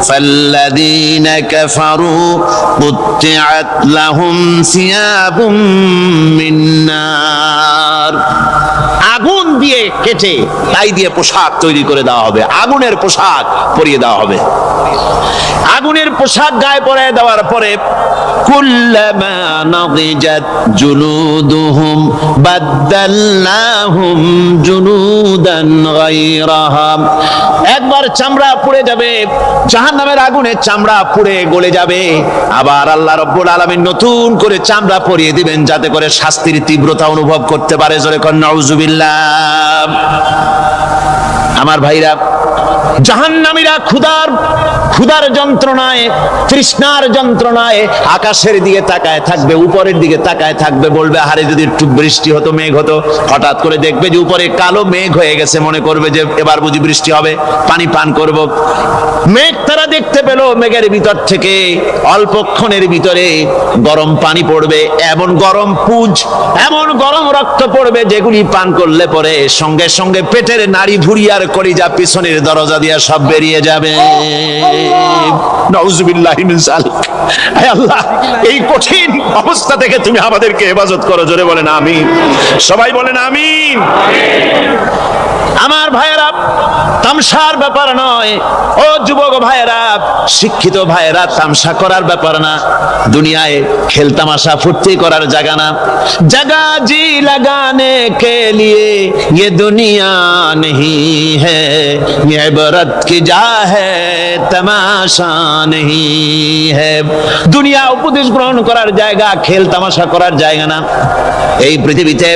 ফাল্লাযীনা কাফারু কুত্তিআত লাহুম সিয়াবুম মিন নার, আগুন দিয়ে কেটে তাই দিয়ে পোশাক তৈরি করে দেওয়া হবে, আগুনের পোশাক পরিয়ে দেওয়া হবে। আগুনের পোশাক গায়ে পরিয়ে দেওয়ার পরে কুল্লামা নাদিজাত জুলুদুহুম বাদদালনাহুম জুলুদান গায়রাহা, একবার চামড়া পুড়ে যাবে, জাহান্নামের আগুনে চামড়া পুড়ে গলে যাবে, আবার আল্লাহ রাব্বুল আলামিন নতুন করে চামড়া পরিয়ে দিবেন যাতে করে শাস্তির তীব্রতা অনুভব করতে পারে। জোরে কোন নাউজুবিল্লাহ। আমার ভাইরা, জাহান্নামীরা ক্ষুধার যন্ত্রণায়, তৃষ্ণার যন্ত্রণায় আকাশের দিকে তাকায় থাকবে, উপরের দিকে তাকায় থাকবে, বলবে আরে যদি একটু বৃষ্টি হতো, মেঘ হতো। হঠাৎ করে দেখবে যে উপরে কালো মেঘ হয়ে গেছে, মনে করবে যে এবার বুঝি বৃষ্টি হবে, পানি পান করব। মেঘ তারা দেখতে পেল, মেঘের ভিতর থেকে অল্পক্ষণের ভিতরে গরম পানি পড়বে, এমন গরম পুঁজ, এমন গরম রক্ত পড়বে যেগুলি পান করলে পরে সঙ্গে সঙ্গে পেটের নাড়ি ভুঁড়ি আর কলিজা পিছনের দরজা দিয়ে সব বেরিয়ে যাবে। নাউজুবিল্লাহি মিন যালিক। হে আল্লাহ, এই কঠিন অবস্থা থেকে তুমি আমাদেরকে হেফাজত করো। জোরে বলেন আমিন। সবাই বলেন আমিন। আমার ভাইয়েরা, তামসার ব্যাপার নয়। ও যুবক ভাইয়েরা, শিক্ষিত ভাইয়েরা, তামসা করার ব্যাপার না। দুনিয়ায় খেল তামাশা ফুর্তি করার জায়গা না। জায়গা জি লাগানে কে লিয়ে ये दुनिया नहीं है, ये इबरत की जा है तमाशा नहीं है। দুনিয়া উপদেশ গ্রহণ করার জায়গা, খেল তামাশা করার জায়গা না। এই পৃথিবীতে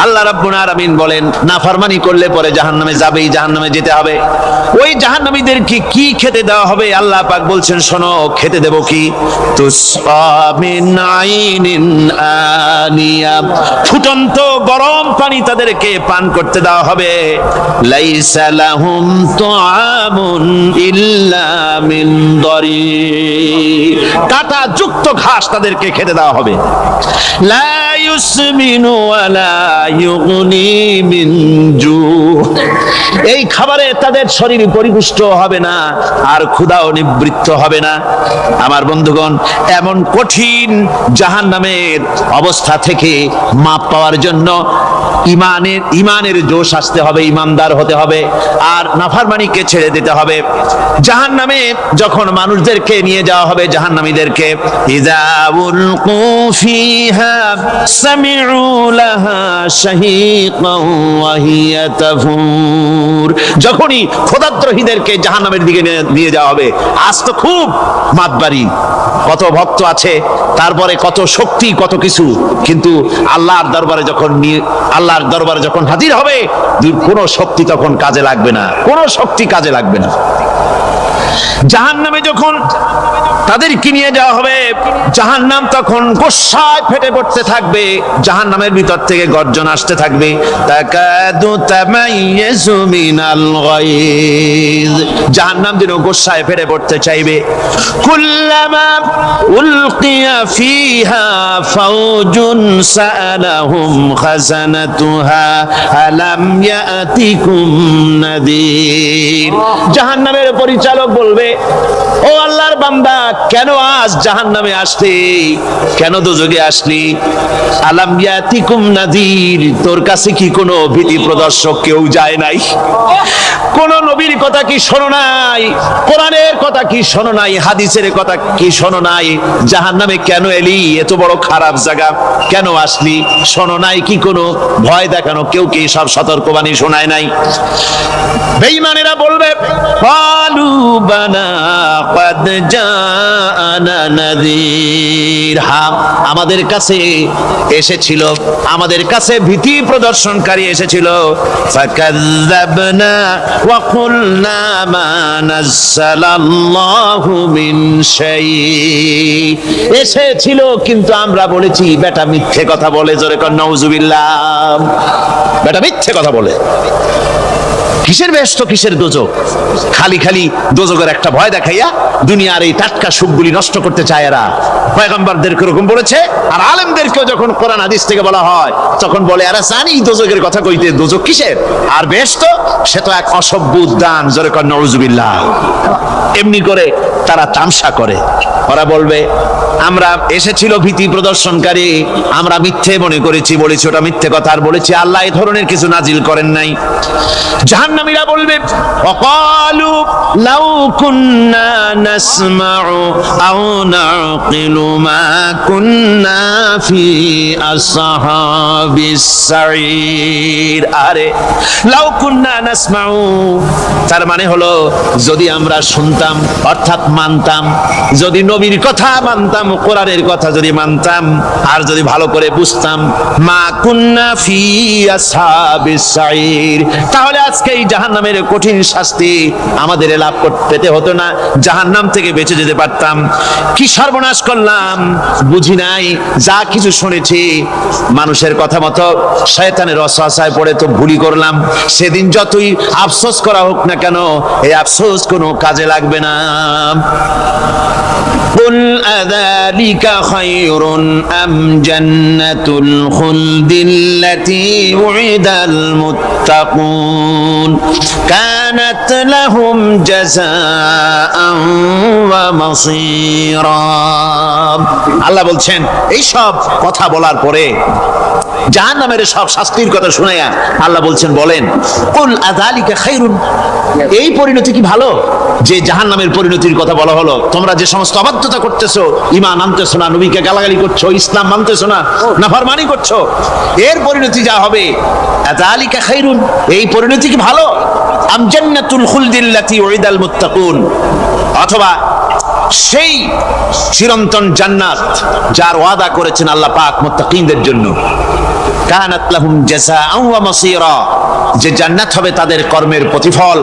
আল্লাহ রাব্বুল আলামিন বলেন নাফরমানি করলে পরে জাহান্নামে যাবেই, জাহান্নামে যেতে হবে। ওই জাহান্নামীদেরকে কি খেতে দেওয়া হবে? আল্লাহ পাক বলছেন শোনো, খেতে দেব কি? তুসকা মিন আইনিন আনিয়া, ফুটন্ত গরম পানি তাদেরকে পান করতে দেওয়া হবে। লাইসা লাহুম তুআমুন ইল্লা মিন দরি, কাঁটা যুক্ত ঘাস তাদেরকে খেতে দেওয়া হবে। লা ইউসমিনু ওয়ালা ইউগনি মিন জু, এই খাবারে তাদের শরীর পরিপুষ্ট হবে না, আর ক্ষুধাও নিবৃত্ত হবে না। আমার বন্ধুগণ, এমন কঠিন জাহান্নামের অবস্থা থেকে মাপ পাওয়ার জন্য ইমানের জোশ আসতে হবে, ইমানদার হতে হবে, আর নাফরমানিকে ছেড়ে দিতে হবে। জাহান্নামে যখন মানুষদেরকে নিয়ে যাওয়া হবে, জাহান্নামীদেরকে, ইযা উলকু ফিহা সামিউ লাহা শাহীকান ওয়া হিয়া তাফুর, যখনই খোদাদ্রোহীদেরকে জাহান্নামের দিকে নিয়ে যাওয়া হবে, আজ তো খুব মাতবাড়ি, কত ভক্ত আছে, তারপরে কত শক্তি, কত কিছু, কিন্তু আল্লাহর দরবারে যখন হাজির হবে, কোনো শক্তি তখন কাজে লাগবে না, কোনো শক্তি কাজে লাগবে না। জাহান্নামে যখন তাদেরকে নিয়ে যাওয়া হবে, জাহান্নাম তখন গোসায় ফেটে পড়তে থাকবে, জাহান্নামের ভিতর থেকে গর্জন আসতে থাকবে, তাকাদু তামাইয়াজু মিনাল গায়জ, জাহান্নাম যেন গোসায় ফেটে পড়তে চাইবে। কুল্লামা উলকিয়া ফিহা ফাওজুন সাআলাহুম খাজানাতুহা আলাম ইয়াতিকুম নাদির, জাহান্নামের পরিচালক বলবে, ও আল্লাহর বান্দা, কেন আজ জাহান্নামে আসলি, কেন দোজখে আসলি? আলাম ইয়াতিকুম নাদির, তোর কাছে কি কোনো ভীতি প্রদর্শক কেউ যায় নাই? কোন নবীর কথা কি শোনো নাই? কোরআনের কথা কি শোনো নাই? হাদিসের কথা কি শোনো নাই? জাহান্নামে কেন এলি? এত বড় খারাপ জায়গা কেন আসলি? শোনো নাই কি কোনো ভয় দেখানো কেউ কি সব সতর্কবাণী শোনায় নাই? বেঈমানেরা বলবে, ক্বালু বানা ক্বাদ জাআনা নাযীর। হ্যাঁ, আমাদের কাছে এসেছিল, আমাদের কাছে ভীতি প্রদর্শনকারী এসেছিল। ফাকাযযাবনা ওয়া কুলনা মা নাযালাল্লাহু মিন শাই। এসেছিল কিন্তু আমরা বলেছি বেটা মিথ্যে কথা বলে। জোরে কর নাউজুবিল্লাহ। বেটা মিথ্যে কথা বলে। কিসের বেহেশত কিসের দোজখ? খালি খালি দোজখের একটা ভয় দেখাইয়া দুনিয়ার এই টাটকা সুখগুলি নষ্ট করতে চায় এরা। পয়গম্বরদেরকে এরকম বলেছে, আর আলেমদেরকেও যখন কোরআন হাদিস থেকে বলা হয় তখন বলে এরা জানি দোজখের কথা কইতে, দোজখ কিসের আর বেহেশত, সে তো এক অসভ্য উদ্যান। জোরে কর নাউজুবিল্লাহ। এমনি করে তারা তামসা করে। ওরা বলবে আমরা এসেছিল ভীতি প্রদর্শনকারী, আমরা মিথ্যে মনে করেছি, বলেছি ওটা মিথ্যে কথা, আর বলেছি আল্লাহ এই ধরনের কিছু নাজিল করেন নাই। জাহান্নামীরা বলবে ওয়াকালু লাউ কুন্না নাসমাউ আও নাকিলু মা কুন্না ফি আসহাবিস সাঈর। আরে লাউ কুন্না নাসমাউ, তার মানে হলো যদি আমরা শুনতাম অর্থাৎ মানতাম, যদি নবীর কথা মানতাম, কোরআনের কথা যদি মানতাম, আর যদি ভালো করে বুঝতাম, মা কুন্না ফি আসহাবিস সাঈর, তাহলে আজকে এই জাহান্নামের কঠিন শাস্তি আমাদের লাভ পেতে হতো না, জাহান্নাম থেকে বেঁচে যেতে পারতাম। কি সর্বনাশ করলাম বুঝি নাই, যা কিছু শুনেছি মানুষের কথা মতো শয়তানের ওয়াসওয়াসায় পড়ে তো ভুলই করলাম। সেদিন যতই আফসোস করা হোক না কেন, এই আফসোস কোনো কাজে লাগবে না। কুল আযালিকা খায়রুন আম জান্নাতুল খুলদিল্লাতী উইদাল মুত্তাকুন কানাত লাহুম জাযাআন ওয়া মাসীরা। আল্লাহ বলছেন এই সব কথা বলার পরে, জাহান্নামের সব শাস্তির কথা শুনাইয়া আল্লাহ বলছেন বলেন কুল আযালিকা খায়রুন, এই পরিণতি কি ভালো যে জাহান্নামের পরিণতির কথা বলা হলো? তোমরা যে সমস্ত অবাধ্যতা করতেছো, ঈমান আনতেছো না, নবীকে গালাগালি করছো, ইসলাম মানতেছো না, নাফরমানি করছো, এর পরিণতি যা হবে, আযালিকা খায়রুন, এই পরিণতি কি ভালো? আম জান্নাতুল খুলদিল্লাতী উইদাল মুত্তাকুন, অথবা সেই চিরন্তন জান্নাত যার ওয়াদা করেছেন আল্লাহ পাক মুত্তাকিনদের জন্য, কানাত লাহুম জাযাআন ওয়া মাসীরা, যে জান্নাত হবে তাদের কর্মের প্রতিফল,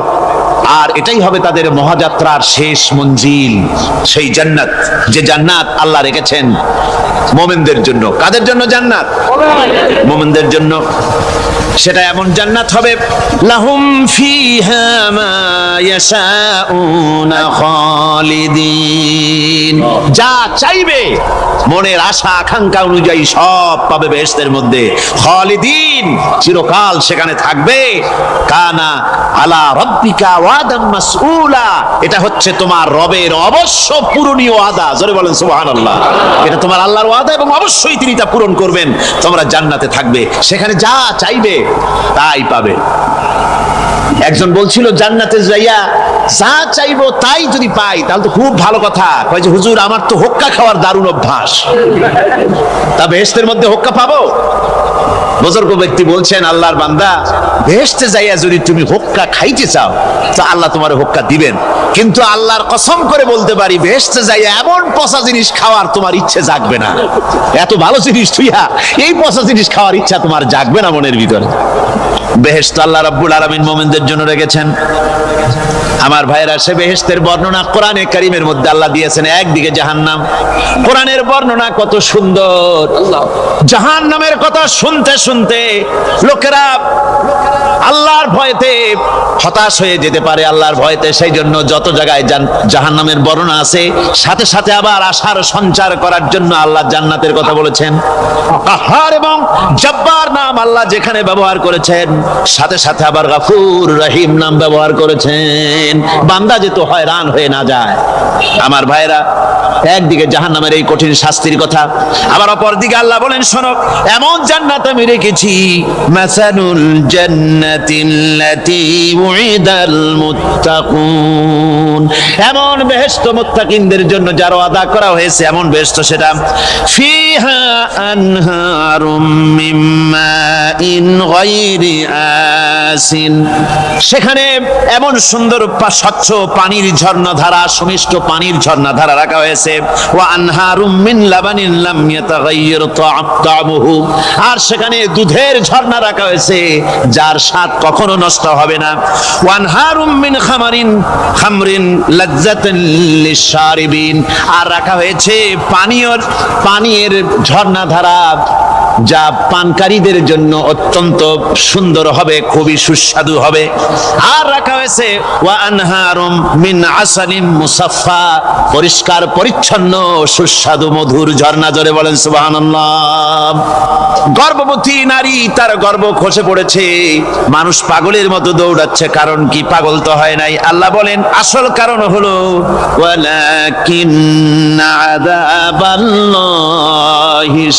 আর এটাই হবে তাদের মহাযাত্রার শেষ মঞ্জিল। সেই জান্নাত, যে জান্নাত আল্লাহ রেখেছেন মুমিনদের জন্য। কাদের জন্য জান্নাত? মুমিনদের জন্য। সেটা এমন জান্নাত হবে লাহুম ফিহা মা ইয়াশাউনা খালিদিন, যা চাইবে মনের আশা আকাঙ্ক্ষা অনুযায়ী সব পাবে বেহেশতের মধ্যে। খালিদিন, চিরকাল সেখানে থাকবে। কানা আলা রাব্বিকা ওয়াদাম মাসউলা, এটা হচ্ছে তোমার রবের অবশ্য পূরণীয় ওয়াদা। জোরে বলেন সুবহানাল্লাহ। এটা তোমার আল্লাহর ওয়াদা এবং অবশ্যই তিনি তা পূরণ করবেন। তোমরা জান্নাতে থাকবে, সেখানে যা চাইবে তাই পাবে। একজন বলছিল জান্নাতে যাইয়া যা চাইবো তাই যদি পাই তাহলে তো খুব ভালো কথা। কয় যে হুজুর আমার তো হোক্কা খাওয়ার দারুণ অভ্যাস, তা বেহেশতের মধ্যে হোক্কা পাবো? বুজুর্গ ব্যক্তি বলছেন আল্লাহর বান্দা, বেহেশতে যাইয়া যদি তুমি হোক্কা খাইতে চাও তো আল্লাহ তোমার হোক্কা দিবেন, কিন্তু আল্লাহর কসম করে বলতে পারি বেহেশতে যাইয়া এমন পচা জিনিস খাওয়ার তোমার ইচ্ছে জাগবে না। এত ভালো জিনিস তুইয়া এই পচা জিনিস খাওয়ার ইচ্ছা তোমার জাগবে না মনের ভিতরে। বেহেশত আল্লাহ রাব্বুল আলামিন মুমিনদের জন্য রেখেছেন। আমার ভাইরা, সে বেহেশতের বর্ণনা কোরআনে কারীমের মধ্যে আল্লাহ দিয়েছেন। একদিকে জাহান্নাম, কোরআনের বর্ণনা কত সুন্দর। জাহান্নামের কথা শুনতে শুনতে লোকেরা আল্লাহর ভয়তে হতাশ হয়ে যেতে পারে, আল্লাহর ভয়তে। সেই জন্য যত জায়গায় জাহান্নামের বর্ণনা আছে, সাথে সাথে আবার আশার সঞ্চার করার জন্য আল্লাহ জান্নাতের কথা বলেছেন। কাহ্হার এবং জব্বার নাম আল্লাহ যেখানে ব্যবহার করেছেন, সাথে সাথে আবার গফুর রহিম নাম ব্যবহার করেছেন, বান্দা যেন হয়রান হয়ে না যায়। আমার ভাইরা, একদিকে জাহান্নামের এই কঠিন শাস্তির কথা, আবার অপরদিকে আল্লাহ বলেন শোনো, এমন জান্নাত আমি রেখেছি, মাসানুল জান্নাতিল্লাতী উইদাল মুত্তাকুন, এমন বেহেশত মুত্তাকিনদের জন্য যার ওয়াদা করা হয়েছে, এমন বেহেশত সেটা ফিহা আনহারুম মিন মাইন গায়রি আসিন, সেখানে এমন সুন্দর স্বচ্ছ পানির ঝর্ণাধারা, সুমিষ্ট পানির ঝর্ণাধারা রাখা হয়েছে। ওয়া আনহারুম মিন লাবানিন লাম ইয়াতাগায়্যার তা'আমুহু, আর সেখানে দুধের ঝর্ণা রাখা হয়েছে যার স্বাদ কখনো নষ্ট হবে না। ওয়া আনহারুম মিন খামরিন লাজ্জাতান লিশ-শারিবিন, আর রাখা হয়েছে পানীয়ের ঝর্ণাধারা যা পানকারীদের জন্য অত্যন্ত সুন্দর হবে, খুবই সুস্বাদু হবে। আর রাখা হয়েছে ওয়া আনহারুম মিন আসালিন মুসাফফা, পরিষ্কার পরিচ্ছন্ন সুস্বাদু মধুর ঝর্ণা। জোরে বলেন সুবহানাল্লাহ। গর্ভবতী নারী, তার গর্ভ খসে পড়েছে, মানুষ পাগলের মতো দৌড়াচ্ছে, কারণ কি? পাগল তো হয় নাই। আল্লাহ বলেন আসল কারণ হলো ওয়ালাকিন্না আযাবাল্লাহি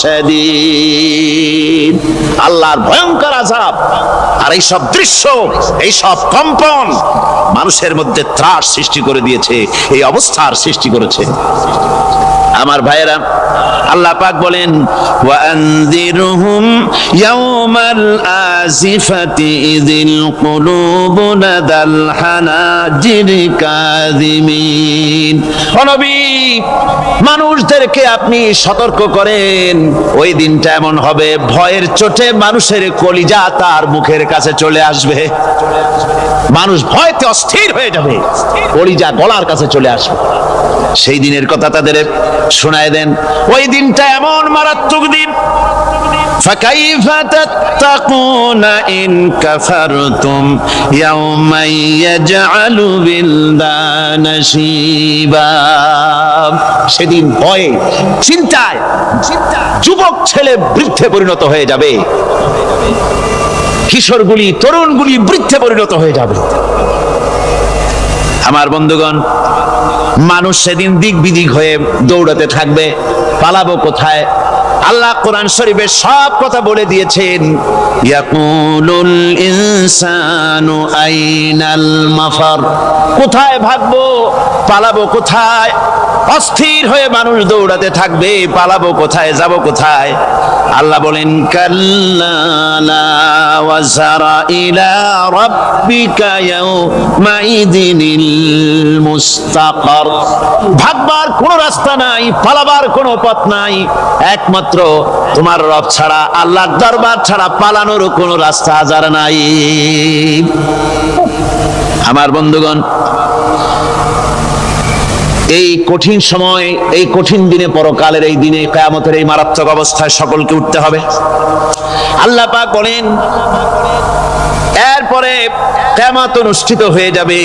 শাদীদ, আল্লাহর ভয়ঙ্কর আযাব। আর এই সব দৃশ্য, এই সব কম্পন মানুষের মধ্যে ত্রাস সৃষ্টি করে দিয়েছে, এই অবস্থার সৃষ্টি করেছে। আমার ভাইয়েরা, আল্লাহ পাক বলেন ওয়া আনযিরহুম ইয়াওমাল আজিফাতি ইযিল কুলুবু লাদাল হানাজির কাযিমিন। ও নবী, মানুষদেরকে আপনি সতর্ক করেন, ওই দিনটা এমন হবে ভয়ের চোটে মানুষের কলিজা তার মুখের কাছে চলে আসবে। মানুষ ভয়তে অস্থির হয়ে যাবে, কলিজা গলার কাছে চলে আসবে। সেই দিনের কথা তাদের শোনায় দেন। ওই দিনটা এমন মারাত্মক দিন, ফাকাইফা তাত্তাকুনা ইন কাফারতুম ইয়াওমা ইয়াজআলু বিলদানা শিবা। সেদিন ভয়ে চিন্তায় যুবক ছেলে বৃদ্ধে পরিণত হয়ে যাবে, কিশোরগুলি তরুণগুলি বৃদ্ধে পরিণত হয়ে যাবে। আমার বন্ধুগণ, মানুষ সেদিন দিক বিদিক হয়ে দৌড়াতে থাকবে, পালাবো কোথায়? আল্লাহ কোরআন শরীফে সব কথা বলে দিয়েছেন। ইয়াকুলুল ইনসানু আইনাল মাফার, কোথায় ভাগবো, পালাবো কোথায়? অস্থির হয়ে মানুষ দৌড়াতে থাকবে, পালাবো কোথায়, যাব কোথায়? আল্লাহ বলেন কাল্লা লা ওয়াজারা ইলা রাব্বিকা ইয়াউমাইদিনিল মুস্তাকার, ভাগবার কোনো রাস্তা নাই, পালাবার কোনো পথ নাই, একমাত্র তোমার রব ছাড়া, আল্লাহর দরবার ছাড়া পালানোর কোনো রাস্তা আজার নাই। আমার বন্ধুগণ, এই কঠিন সময়, এই কঠিন দিনে, পরকালের এই দিনে, কিয়ামতের এই মারাত্মক অবস্থায় সকলকে উঠতে হবে। আল্লাহ পাক বলেন এরপরে কিয়ামত অনুষ্ঠিত হয়ে যাবে।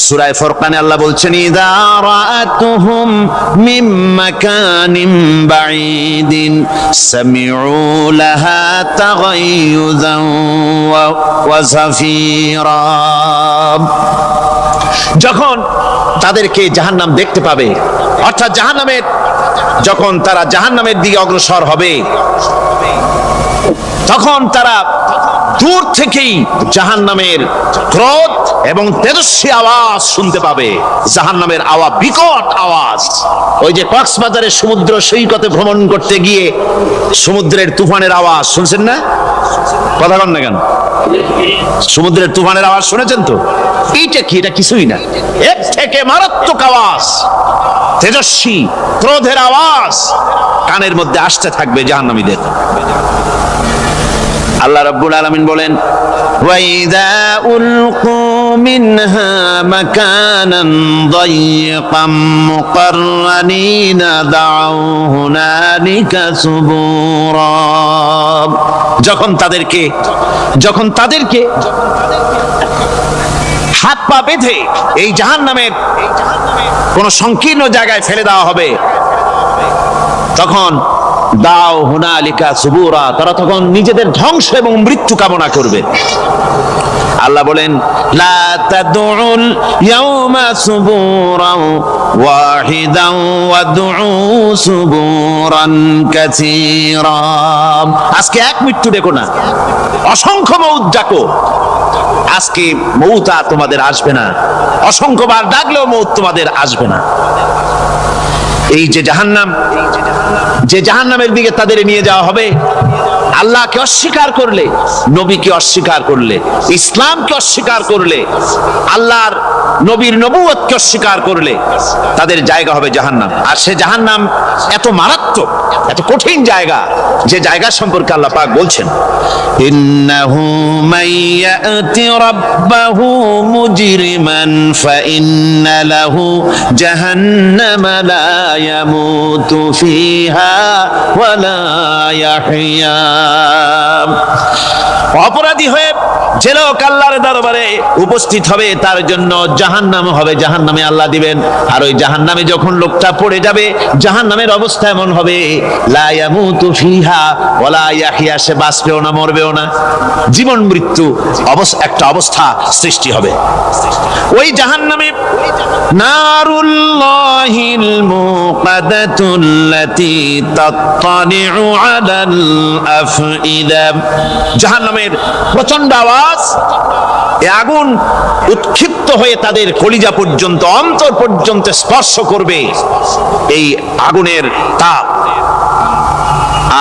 সূরা ফুরকানে আল্লাহ বলছেন ইযা রাআতুহুম মিন মাকানিন বাঈদিন সামিউ লাহা তাগায়ুযান ওয়া যাফীরা, যখন তাদেরকে জাহান্নাম দেখতে পাবে, অর্থাৎ জাহান্নামের, যখন তারা জাহান্নামের দিকে অগ্রসর হবে, তখন তারা দূর থেকেই জাহান্নামের ক্রোধ এবং তেজস্বী আওয়াজ শুনতে পাবে। জাহান্নামের আওয়াজ, বিকট আওয়াজ। ওই যে কক্সবাজারের সমুদ্র সৈকতে ভ্রমণ করতে গিয়ে সমুদ্রের তুফানের আওয়াজ শুনছেন না? কথা বলেন না কেন? সমুদ্রের তুফানের আওয়াজ শুনেছেন তো? এইটা কি? এটা কিছুই না, এর থেকে মারাত্মক আওয়াজ, তেজস্বী ক্রোধের আওয়াজ কানের মধ্যে আসতে থাকবে জাহান্নামীদের। আল্লাহ রাব্বুল আলামিন বলেন ওয়াইদা উলকু মিনহা মাকানান দায়িকাম মুকাররানিনা দাউ হুনালিকা সুবুরা, যখন তাদেরকে হাত পা বেঁধে এই জাহান্নামের কোন সংকীর্ণ জায়গায় ফেলে দেওয়া হবে, তখন দাও হুনালিকা সুবুরা, তারা তখন নিজেদের ধ্বংস এবং মৃত্যু কামনা করবে। আল্লাহ বলেন লা তাদউল ইয়াউমা সুবুরান ওয়াহিদান ওয়াদউ সুবুরান কাসীরা, আজকে এক মৃত্যু ডেকো না, অসংখ্য মউত ডাকো। আজকে মউত আর তোমাদের আসবে না, অসংখ্যবার ডাকলেও মউত তোমাদের আসবে না। এই যে জাহান্নাম, যে জাহান্নামের দিকে তাদের নিয়ে যাওয়া হবে, আল্লাহকে অস্বীকার করলে, নবীকে অস্বীকার করলে, ইসলামকে অস্বীকার করলে, আল্লাহর নবীর নবুয়তকে অস্বীকার করলে তাদের জায়গা হবে জাহান্নাম। আর সে জাহান্নাম এত মারাত্মক, এত কঠিন জায়গা, যে জায়গা সম্পর্কে আল্লাহ পাক বলছেন, ইন্নাহু মাইয়াতি রাব্বাহু মুজরিমান ফাইন্না লাহু জাহান্নামা লা ইয়ামুতু ফিহা ওয়া লা ইয়াহইয়া। অপরাধী হয়ে যে লোক আল্লাহর দরবারে উপস্থিত হবে তার জন্য জাহান্নাম হবে, জাহান্নামে আল্লাহ দিবেন। আর ওই জাহান্নামে যখন লোকটা পড়ে যাবে, জাহান্নামের অবস্থা এমন হবে, লা ইয়ামুতু ফিহা ওয়া লা ইয়াহইয়া, সে বাঁচবেও না মরবেও না, জীবন মৃত্যু একটা অবস্থা সৃষ্টি হবে। ওই জাহান্নামে নারুল্লাহিল মুকাদাতুল্লাতী তাত্তালিউ আলাল আফইদা, জাহান্নামের প্রচন্ড আওয়াজ, এই আগুন উৎক্ষিপ্ত হয়ে তাদের কলিজা পর্যন্ত, অন্তর পর্যন্ত স্পর্শ করবে এই আগুনের তাপ।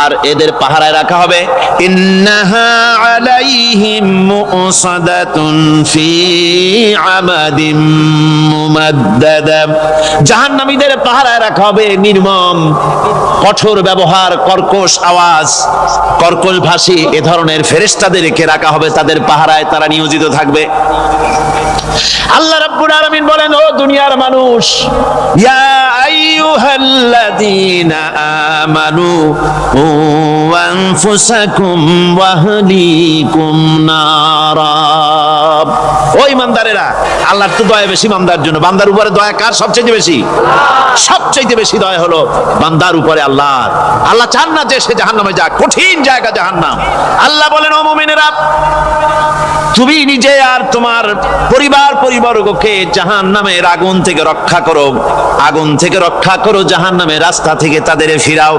আর এদের পাহারায় রাখা হবে, ইন্নাহা আলাইহিম মুসাদাতুন ফি আমাদিম মুমাদ্দাদা, জাহান্নামীদের পাহারায় রাখা হবে নির্মম, কঠোর ব্যবহার, কর্কশ আওয়াজ, কর্কশ ভাষী এ ধরনের ফেরেশতাদেরকে রাখা হবে তাদের পাহারায়, তারা নিয়োজিত থাকবে। আল্লাহ রাব্বুল আলামিন বলেন, ও দুনিয়ার মানুষ, ইয়া আইয়ুহাল্লাযীনা আমানু কু আনফুসাকুম ওয়া আহলিকুম নারা, ও ঈমানদারেরা, আল্লাহর তো দয়া বেশি বান্দার জন্য। বান্দার উপরে দয়া কার সবচেয়ে বেশি? সবচেয়ে বেশি দয়া হলো বান্দার উপরে আল্লাহর। আল্লাহ চান না যে সে জাহান্নামে যাক, কঠিন জায়গা জাহান্নাম। আল্লাহ বলেন, ও মুমিনেরা, তুমি নিজে আর তোমার পরিবারবর্গকে জাহান্নামের আগুন থেকে রক্ষা করো, আগুন থেকে রক্ষা করো, জাহান্নামের রাস্তা থেকে তাদের ফিরাও।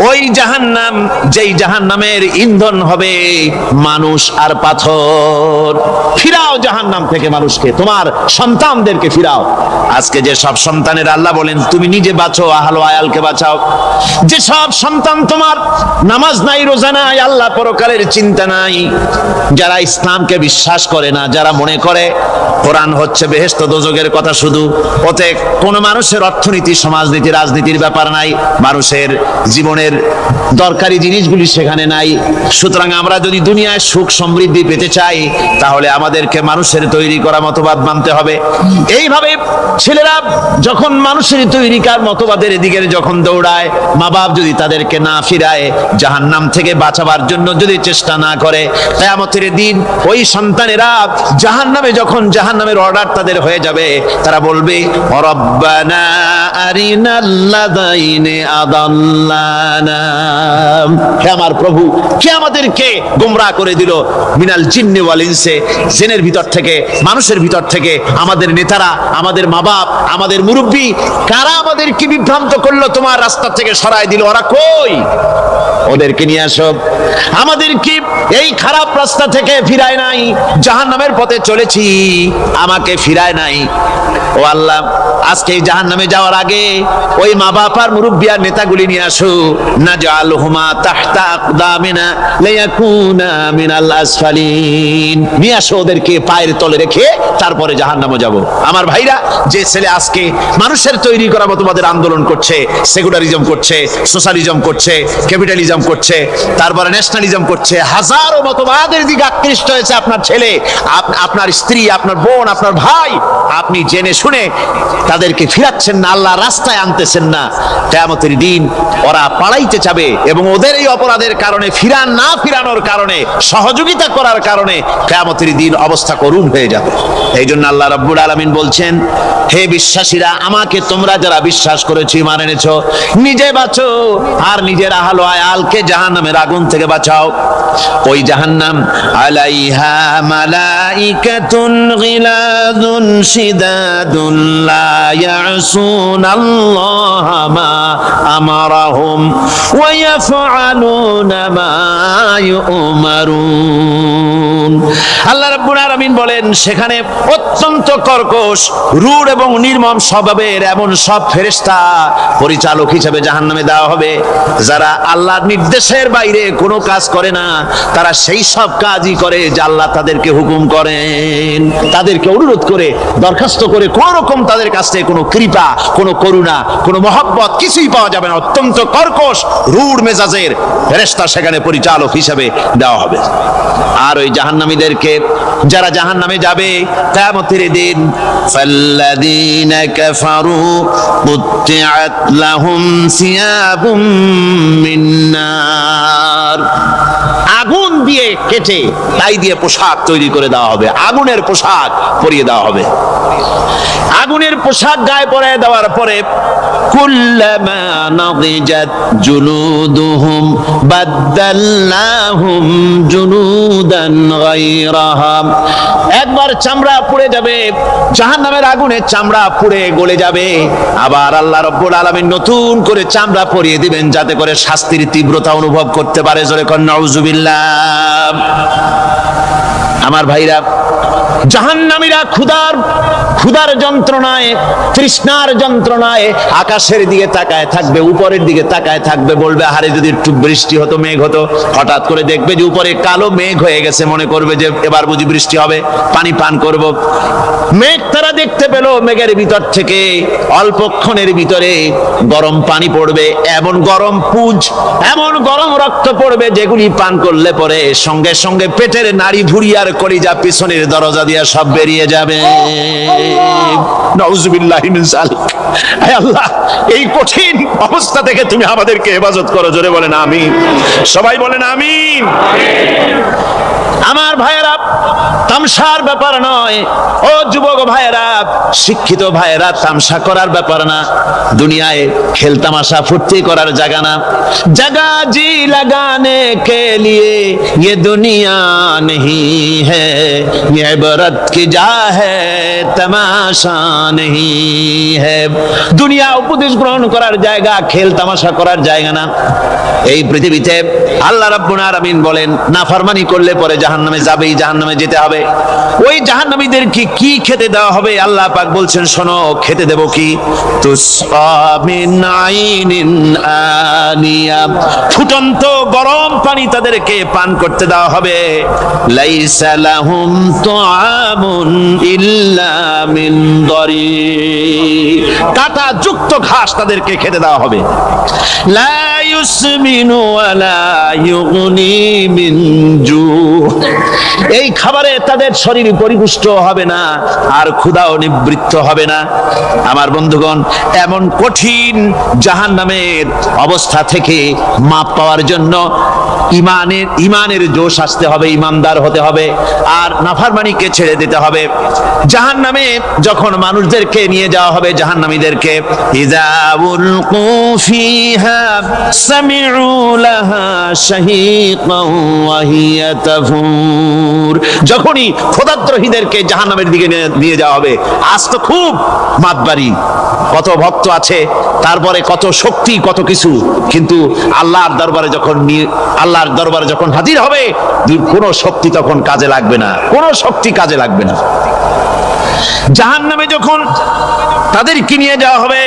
ওই জাহান্নাম, যেই জাহান্নামের ইন্ধন হবে মানুষ আর পাথর, ফিরাও জাহান্নাম থেকে মানুষকে, তোমার সন্তানদেরকে ফিরাও। আজকে যে সব সন্তানের আল্লাহ বলেন তুমি নিজে বাঁচো, আহল আয়ালকে বাঁচাও। যে সব সন্তান তোমার নামাজ নাই, রোজা নাই, আল্লাহ পরকালের চিন্তা নাই, যারা ইসলামকে বিশ্বাস করে না, যারা মনে করে কোরআন হচ্ছে বেহেশত দোজখের কথা শুধু, ওতে কোনো মানুষের অর্থনীতি, সমাজনীতি, রাজনীতির ব্যাপার নাই, মানুষের জীবনের দরকারি জিনিসগুলি সেখানে নাই। সুতরাং আমরা যদি দুনিয়ায় সুখ সমৃদ্ধি পেতে চাই, তাহলে আমাদেরকে মানুষের তৈরি করা মতবাদ মানতে হবে। এইভাবে ছেলেরা যখন মানুষের তৈরিকার মতবাদের দিকে যখন দৌড়ায়, মা বাপ যদি তাদেরকে না ফিরায়, জাহান্নাম থেকে বাঁচাবার জন্য যদি চেষ্টা না করে, কিয়ামতের দিন ওই সন্তানেরা জাহান্নামে, যখন জাহান্নামের অর্ডার তাদের হয়ে যাবে, তারা বলবে, রব্বানা আরিনাল্লাযাইনি আদাল্লানা, হে আমার প্রভু, কে আমাদেরকে গোমরাহ করে দিল, মিনাল জিন্নি ওয়াল ইনসি, জিনের ভিতর থেকে, মানুষের ভিতর থেকে, আমাদের নেতারা, আমাদের মা বাপ, আমাদের মুরব্বী, কারা আমাদেরকে বিভ্রান্ত করলো, তোমার রাস্তা থেকে সরায় দিল, ওরা কই? ওদেরকে নিয়ে আসো। আমাদেরকে এই খারাপ রাস্তা থেকে ফিরায় নাই, জাহান্নামের পথে চলেছি, আমাকে ফিরায় নাই। ও আল্লাহ, আজকে জাহান্নামে যাওয়ার আগে ওই মা বাপ আর মুরব্বি আর নেতাগুলি নিয়ে আসো, নাজআলহুমা তাহতা আকদামিনা লিয়াকুনা মিনাল আসফালিন, নিয়ে আসো ওদেরকে পায়ের তলে রেখে তারপরে জাহান্নামে যাব। আমার ভাইরা, যে ছেলে আজকে মানুষের তৈরি করা মতবাদের আন্দোলন করছে, সেকুলারিজম করছে, সোশ্যালিজম করছে, ক্যাপিটালিজম করছে, তারপরে ন্যাশনালিজম করছে, হাজারো মতবাদের দিকে আকৃষ্ট হয়েছে আপনার ছেলে, আপনার স্ত্রী, আপনার বোন, আপনার ভাই, আপনি জেনে শুনে তাদেরকে ফিরাচ্ছেন না, আল্লাহর রাস্তায় আনতেছেন না, কিয়ামতের দিন ওরা পালাইতে যাবে এবং ওদের এই অপরাধের কারণে, না ফিরানোর কারণে, সহযোগিতা করার কারণে কিয়ামতের দিন অবস্থা করুণ হয়ে যাবে। এই জন্য আল্লাহ রাব্বুল আলামিন বলছেন, হে বিশ্বাসীরা, আমাকে তোমরা যারা বিশ্বাস করেছো, ঈমান এনেছো, নিজে বাঁচো আর নিজের আহল আয়ালকে জাহান্নামের আগুন থেকে বাঁচাও। ওই জাহান্নাম আলাইহা মালাইকাতুন গিলাযুন শিদাদুন লা ইয়াসুনাল্লাহা মা আমারাহুম ওয়া ইয়াফআলুনা মা ইউমারুন। আল্লাহ রাব্বুল আলামিন বলেন, সেখানে অত্যন্ত কর্কশ, রূঢ় এবং নির্মম স্বভাবের এমন সব ফেরেশতা পরিচালক হিসেবে জাহান্নামে দেওয়া হবে। যারা আল্লাহর নির্দেশের বাইরে কোনো কাজ করে না, তারা সেই সব কাজই করে যা আল্লাহ তাদেরকে হুকুম করেন। তাদেরকে অনুরোধ করে, দরখাস্ত করে কোন রকম তাদের কাছ থেকে কোনো কৃপা, কোনো করুণা, কোনো মহব্বত কিছুই পাওয়া যাবে না। অত্যন্ত কর্কশ, রূঢ় মেজাজের ফেরেশতা সেখানে পরিচালক হিসেবে দেওয়া হবে। আর ওই জাহান্নামীদেরকে, যারা জাহান্নামে যাবে কিয়ামতের দিন, ফাল্লাযীনা কাফারু কুত্তিআত লাহুম সিয়াবুম মিন নার, আগুন দিয়ে কেটে তাই দিয়ে পোশাক তৈরি করে দেওয়া হবে, আগুনের পোশাক পরিয়ে দেওয়া হবে। আগুনের পোশাক গায়ে পরিয়ে দেওয়ার পরে কুল্লামা নাদিজাত জুলুদুহুম বাদদালনাহুম জুলুদান গায়রাহা, একবার চামড়া পুড়ে যাবে, জাহান্নামের আগুনে চামড়া পুড়ে গলে যাবে, আবার আল্লাহ রাব্বুল আলামিন নতুন করে চামড়া পরিয়ে দিবেন যাতে করে শাস্তির তীব্রতা অনুভব করতে পারে। জোরে কোন নাউজুবিল্লাহ। আমার ভাইরা, জাহান্নামীরা ক্ষুধার যন্ত্রণায়, তৃষ্ণার যন্ত্রণায় আকাশের দিকে তাকায় থাকবে, উপরের দিকে তাকায় থাকবে, বলবে আরে যদি একটু বৃষ্টি হতো, মেঘ হতো। হঠাৎ করে দেখবে যে উপরে কালো মেঘ হয়ে গেছে, মনে করবে যে এবার বুঝি বৃষ্টি হবে, পানি পান করব। মেঘ তারা দেখতে পেল, মেঘের ভিতর থেকে অল্পক্ষণের ভিতরে গরম পানি পড়বে, এমন গরম পুঁজ, এমন গরম রক্ত পড়বে যেগুলি পান করলে পরে সঙ্গে সঙ্গে পেটের নাড়ি ভুঁড়ি আর কলিজা পিছনের দরজা দিয়ে সব বেরিয়ে যাবে। নাউজুবিল্লাহি মিন যালিক। হে আল্লাহ, এই কঠিন অবস্থা থেকে তুমি আমাদেরকে হেফাজত করো। জোরে বলেন আমিন। সবাই বলেন আমিন। আমার ভাইয়েরা, তামসার ব্যাপার নয়। ও যুবক ভাইয়েরা, শিক্ষিত ভাইয়েরা, তামসা করার ব্যাপার না। দুনিয়ায় খেল তামাশা ফুর্তি করার জায়গা না। জায়গা জি লাগানে কে লিয়ে ये दुनिया नहीं है, ये इबरत की जा है तमाशा नहीं है। দুনিয়া উপদেশ গ্রহণ করার জায়গা, খেল তামাশা করার জায়গা না। এই পৃথিবীতে আল্লাহ রাব্বুল আলামিন বলেন, নাফরমানি করলে পরে জাহান্নামে যাবেই, জাহান্নামে যেতে হবে। ওই জাহান্নামীদেরকে কি খেতে দেওয়া হবে? আল্লাহ পাক বলছেন, শোনো, খেতে দেব কি? তুসকা মিন আইনিন আনিয়া, ফুটন্ত গরম পানি তাদেরকে পান করতে দেওয়া হবে। লাইসা লাহুম তুআমুন ইল্লা মিন দরি, কাঁটা যুক্ত ঘাস তাদেরকে খেতে দেওয়া হবে। লা ইউসমিনু ওয়ালা ইউগনি মিন জু, এই খাবারে তাদের শরীর পরিপুষ্ট হবে না, আর ক্ষুধাও নিবৃত্ত হবে না। আমার বন্ধুগণ, এমন কঠিন জাহান্নামের অবস্থা থেকে মাপ পাওয়ার জন্য ইমানের জোশ আসতে হবে, ইমানদার হতে হবে, আর নাফরমানিকে ছেড়ে দিতে হবে। জাহান্নামে যখন মানুষদেরকে নিয়ে যাওয়া হবে, জাহান্নামীদেরকে, ইযা উলকু ফিহা সামিউ লাহা শাহীকান ওয়া হিয়া তাফুর, যখনই খোদাদ্রোহীদেরকে জাহান্নামের দিকে নিয়ে যাওয়া হবে, আজ তো খুব মাতবাড়ি, কত ভক্ত আছে, তারপরে কত শক্তি, কত কিছু, কিন্তু আল্লাহর দরবারে যখন হাজির হবে, কোনো শক্তি তখন কাজে লাগবে না, কোনো শক্তি কাজে লাগবে না। জাহান্নামে যখন তাদেরকে নিয়ে যাওয়া হবে,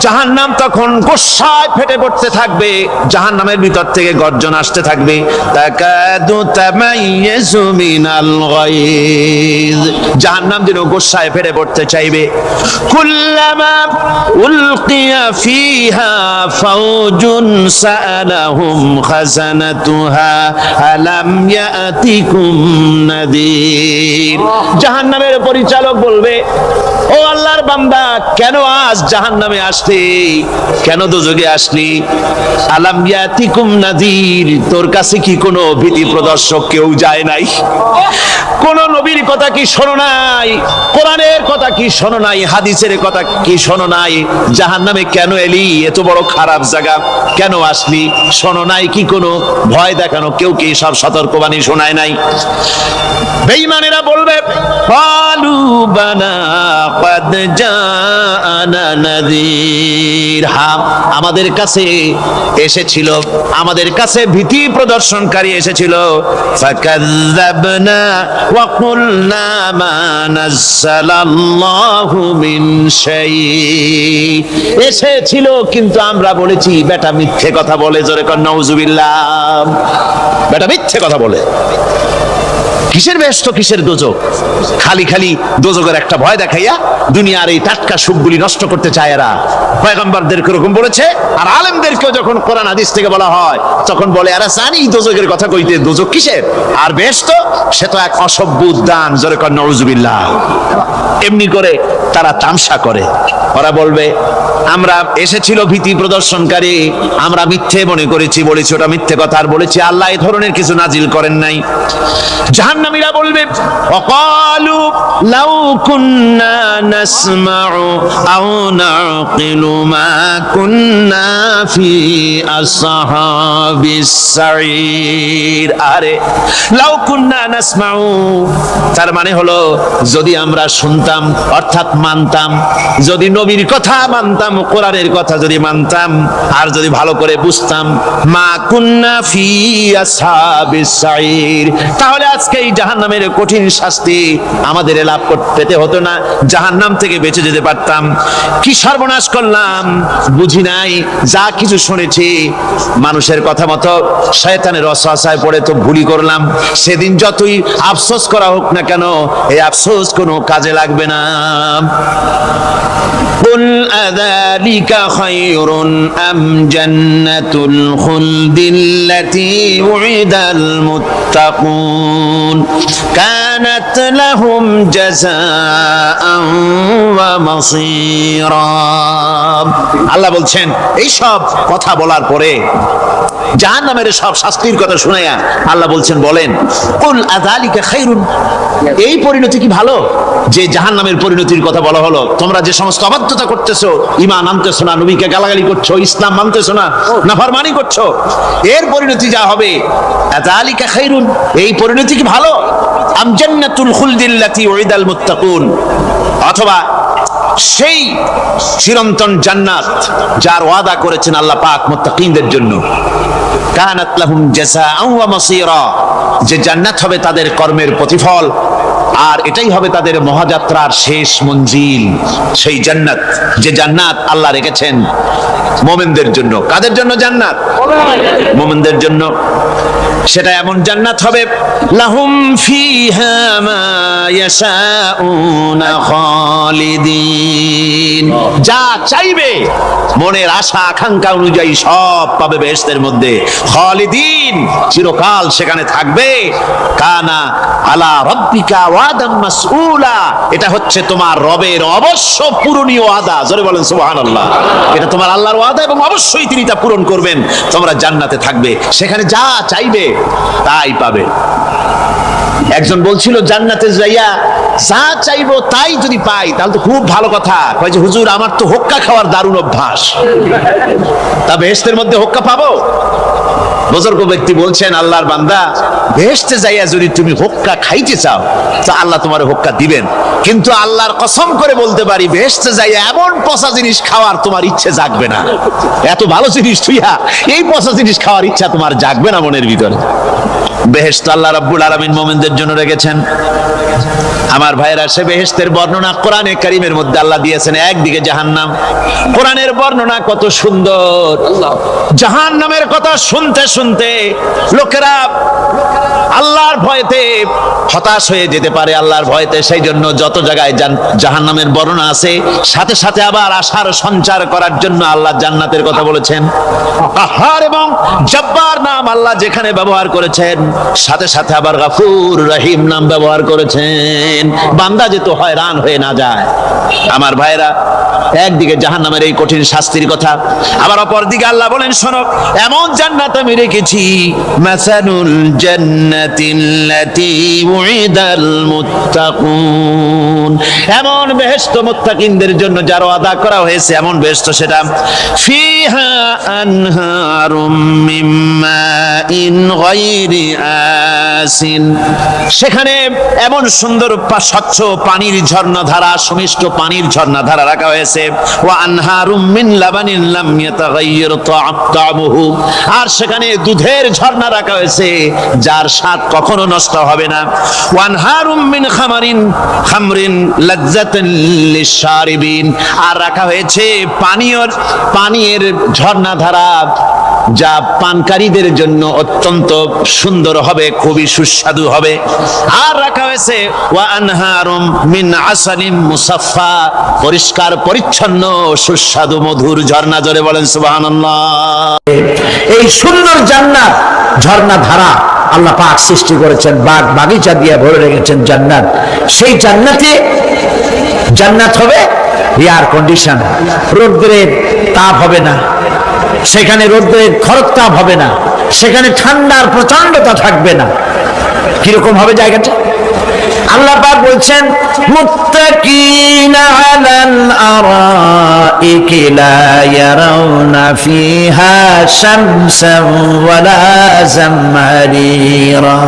জাহান্নাম তখন গোসায় ফেটে পড়তে থাকবে, জাহান্নামের ভিতর থেকে গর্জন আসতে থাকবে, তাকাদু তামাইয়াজু মিনাল গায়জ, জাহান্নাম যেন গোসায় ফেটে পড়তে চাইবে। কুল্লামা উলকিয়া ফিহা ফাওজুন সাআলাহুম খাজানাতুহা আলাম ইয়াতিকুম নাদির, জাহান্নামের পরিচালক বলবে, ও আল্লাহর বান্দা, কেন আজ জাহান্নামে আসলি, কেন দোজখে আসলি? আলাম ইয়াতিকুম নাযীর, তোর কাছে কি কোনো ভীতি প্রদর্শক কেউ যায় নাই? কোন নবীর কথা কি শোনো নাই? কোরআনের কথা কি শোনো নাই? হাদিসের কথা কি শোনো নাই? জাহান্নামে কেন এলি? এত বড় খারাপ জায়গা কেন আসলি? শোনো নাই কি কোনো ভয় দেখানো কেউ কি সব সতর্কবাণী শোনায় নাই? বেঈমানেরা বলবে, ক্বালু বালা ক্বাদ আনা নাযীর, হ্যাঁ আমাদের কাছে এসেছিল, আমাদের কাছে ভীতি প্রদর্শনকারী এসেছিল। ফাকাযযাবনা ওয়া কুলনা মা নাযালাল্লাহু মিন শাই, এসেছিল কিন্তু আমরা বলেছি বেটা মিথ্যে কথা বলে। জোরে কর নাউযুবিল্লাহ। বেটা মিথ্যে কথা বলে। কিসের বেহেশত কিসের দোজক? খালি খালি দোজকের একটা ভয় দেখাইয়া দুনিয়ার এই টাটকা সুখগুলি নষ্ট করতে চায় এরা। পয়গম্বরদেরকে এরকম বলেছে, আর আলেমদেরকেও যখন কোরআন হাদিস থেকে বলা হয় তখন বলে এরা জানি দোজকের কথা কইতে, দোজক কিসের আর বেহেশত, সে তো এক অসভ্য উদ্যান। জোরে কর নাউযুবিল্লাহ। এমনি করে তারা তামসা করে। ওরা বলবে আমরা এসেছিল ভীতি প্রদর্শনকারী, আমরা মিথ্যে মনে করেছি, বলেছি ওটা মিথ্যে কথা, আর বলেছি আল্লাহ এই ধরনের কিছু নাজিল করেন নাই। জাহান্নামীরা বলবে ওয়াকালু লাউ কুন্না নাসমাউ আও নাকিলু মা কুন্না ফি আসহাবিস সাঈর। আরে লাউ কুন্না নাসমাউ, তার মানে হলো যদি আমরা শুনতাম অর্থাৎ মানতাম, যদি নবীর কথা মানতাম, কোরআনের কথা যদি মানতাম, আর যদি ভালো করে বুঝতাম, মা কুন্না ফি আসহাবিস সাঈর, তাহলে আজকে এই জাহান্নামের কঠিন শাস্তি আমাদের লাভ পেতে হতো না, জাহান্নাম থেকে বেঁচে যেতে পারতাম। কি সর্বনাশ করলাম, বুঝি নাই, যা কিছু শুনেছি মানুষের কথা মতো শয়তানের ওয়াসওয়াসায় পড়ে তো ভুলই করলাম। সেদিন যতই আফসোস করা হোক না কেন, এই আফসোস কোনো কাজে লাগবে না। قل أذلك خير أم جنة الخلد التي وعد المتقون كانت لهم جزاء ومصيرا। আল্লাহ বলছেন এই সব কথা বলার পরে, জাহান্নামের সব শাস্তির কথা শুনাইয়া আল্লাহ বলছেন বলেন কুল আযালিকা খায়রুন, এই পরিণতি কি ভালো যে জাহান্নামের পরিণতির কথা বলা হলো? তোমরা যে সমস্ত অবাধ্যতা করতেছো, ঈমান আনতেছো না, নবীকে গালাগালি করছো, ইসলাম মানতেছো না, নাফরমানি করছো, এর পরিণতি যা হবে, আযালিকা খায়রুন, এই পরিণতি কি ভালো? আম জান্নাতুল খুলদিল্লাতী উইদাল মুত্তাকুন, অথবা সেই চিরন্তন জান্নাত যার ওয়াদা করেছেন আল্লাহ পাক মুত্তাকিনদের জন্য। কানাত লাহুম জাযাআন ওয়া মাসীরা, যে জান্নাত হবে তাদের কর্মের প্রতিফল, আর এটাই হবে তাদের মহাযাত্রার শেষ মঞ্জিল। সেই জান্নাত, যে জান্নাত আল্লাহ রেখেছেন মুমিনদের জন্য। কাদের জন্য জান্নাত? মুমিনদের জন্য। সেটা এমন জান্নাত হবে লাহুম ফিহা মা ইয়াশাউনা খালিদিন, যা চাইবে মনের আশা আকাঙ্ক্ষা অনুযায়ী সব পাবে বেহেশতের মধ্যে। খালিদিন, চিরকাল সেখানে থাকবে। কানা আলা রাব্বিকা ওয়াদাম মাসউলা, এটা হচ্ছে তোমার রবের অবশ্য পূরণীয় ওয়াদা। জোরে বলেন সুবহানাল্লাহ। এটা তোমার আল্লাহর ওয়াদা এবং অবশ্যই তিনি তা পূরণ করবেন। তোমরা জান্নাতে থাকবে, সেখানে যা চাইবে তাই পাবে। একজন বলছিল জান্নাতে যাইয়া যা চাইবো তাই যদি পাই তাহলে তো খুব ভালো কথা। কয় যে হুজুর আমার তো হোক্কা খাওয়ার দারুণ অভ্যাস, তা বেহেশতের মধ্যে হোক্কা পাবো? বুজুর্গ ব্যক্তি বলছেন আল্লাহর বান্দা, বেহেশতে যাইয়া যদি তুমি হোক্কা খাইতে চাও তা আল্লাহ তোমার হোক্কা দিবেন, কিন্তু আল্লাহর কসম করে বলতে পারি বেহেশতে যাইয়া এমন পচা জিনিস খাওয়ার তোমার ইচ্ছে জাগবে না। এত ভালো জিনিস তুইয়া এই পচা জিনিস খাওয়ার ইচ্ছা তোমার জাগবে না মনের ভিতরে। বেহেশত আল্লাহ রাব্বুল আলামিন মুমিনদের জন্য রেখেছেন। আমার ভাইরা, সে বেহেশতের বর্ণনা কোরআনে কারীমের মধ্যে আল্লাহ দিয়েছেন। একদিকে জাহান্নাম, কোরআনের বর্ণনা কত সুন্দর। জাহান্নামের কথা শুনতে শুনতে লোকেরা আল্লাহর ভয়তে হতাশ হয়ে যেতে পারে, আল্লাহর ভয়তে। সেই জন্য যত জায়গায় জাহান্নামের বর্ণনা আছে, সাথে সাথে আবার আশার সঞ্চার করার জন্য আল্লাহ জান্নাতের কথা বলেছেন। কাহ্হার এবং জব্বার নাম আল্লাহ যেখানে ব্যবহার করেছেন, সাথে সাথে আবার গফুর রহিম নাম ব্যবহার করেছেন, বান্দা যেন হয়রান হয়ে না যায়। আমার ভাইরা, একদিকে জাহান্নামের এই কঠিন শাস্তির কথা, আবার অপর দিকে আল্লাহ বলেন শোনো, এমন জান্নাত আমি রেখেছি, মাসানুল জান্নাতিল্লাতী উইদাল মুত্তাকুন, এমন বেহেশত মুত্তাকিনদের জন্য যার ওয়াদা করা হয়েছে, এমন বেহেশত সেটা ফিহা আনহারুম মিন মাইন গায়রি আসিন, সেখানে এমন সুন্দর স্বচ্ছ পানির ঝর্ণাধারা, সুমিষ্ট পানির ঝর্ণাধারা রাখা হয়েছে। ওয়া আনহারুম মিন লাবানিন লাম ইয়াতাগায়্যার তা'আমুহু, আর সেখানে দুধের ঝর্ণা রাখা হয়েছে যার স্বাদ কখনো নষ্ট হবে না। ওয়া আনহারুম মিন খামরিন লাযযাতান লিশ-শারিবিন, আর রাখা হয়েছে পানীয়ের ঝর্ণাধারা যা পানকারীদের জন্য অত্যন্ত সুন্দর হবে, খুবই সুস্বাদু হবে। আর রাখা হয়েছে ওয়া আনহারুম মিন আসালিম মুসাফফা, পরিষ্কার পরিচ্ছন্ন সুস্বাদু মধুর ঝর্ণা। জোরে বলেন সুবহানাল্লাহ। এই সুন্দর জান্নাত ঝর্ণা ধারা আল্লাহ পাক সৃষ্টি করেছেন, বাগ বাগিচা দিয়ে ভরে রেখেছেন জান্নাত। সেই জান্নাত হবে এয়ার কন্ডিশন, রৌদ্রের তাপ হবে না সেখানে, রৌদ্রের খরতাপ হবে না সেখানে, ঠান্ডার প্রচন্ডতা থাকবে না। কিরকম হবে জায়গাটা? আল্লাহ পাক বলছেন মুত্তাকিনা আলাল আরাইকি লা ইয়ারাউনা ফিহা শামসান ওয়ালা জামহারিরা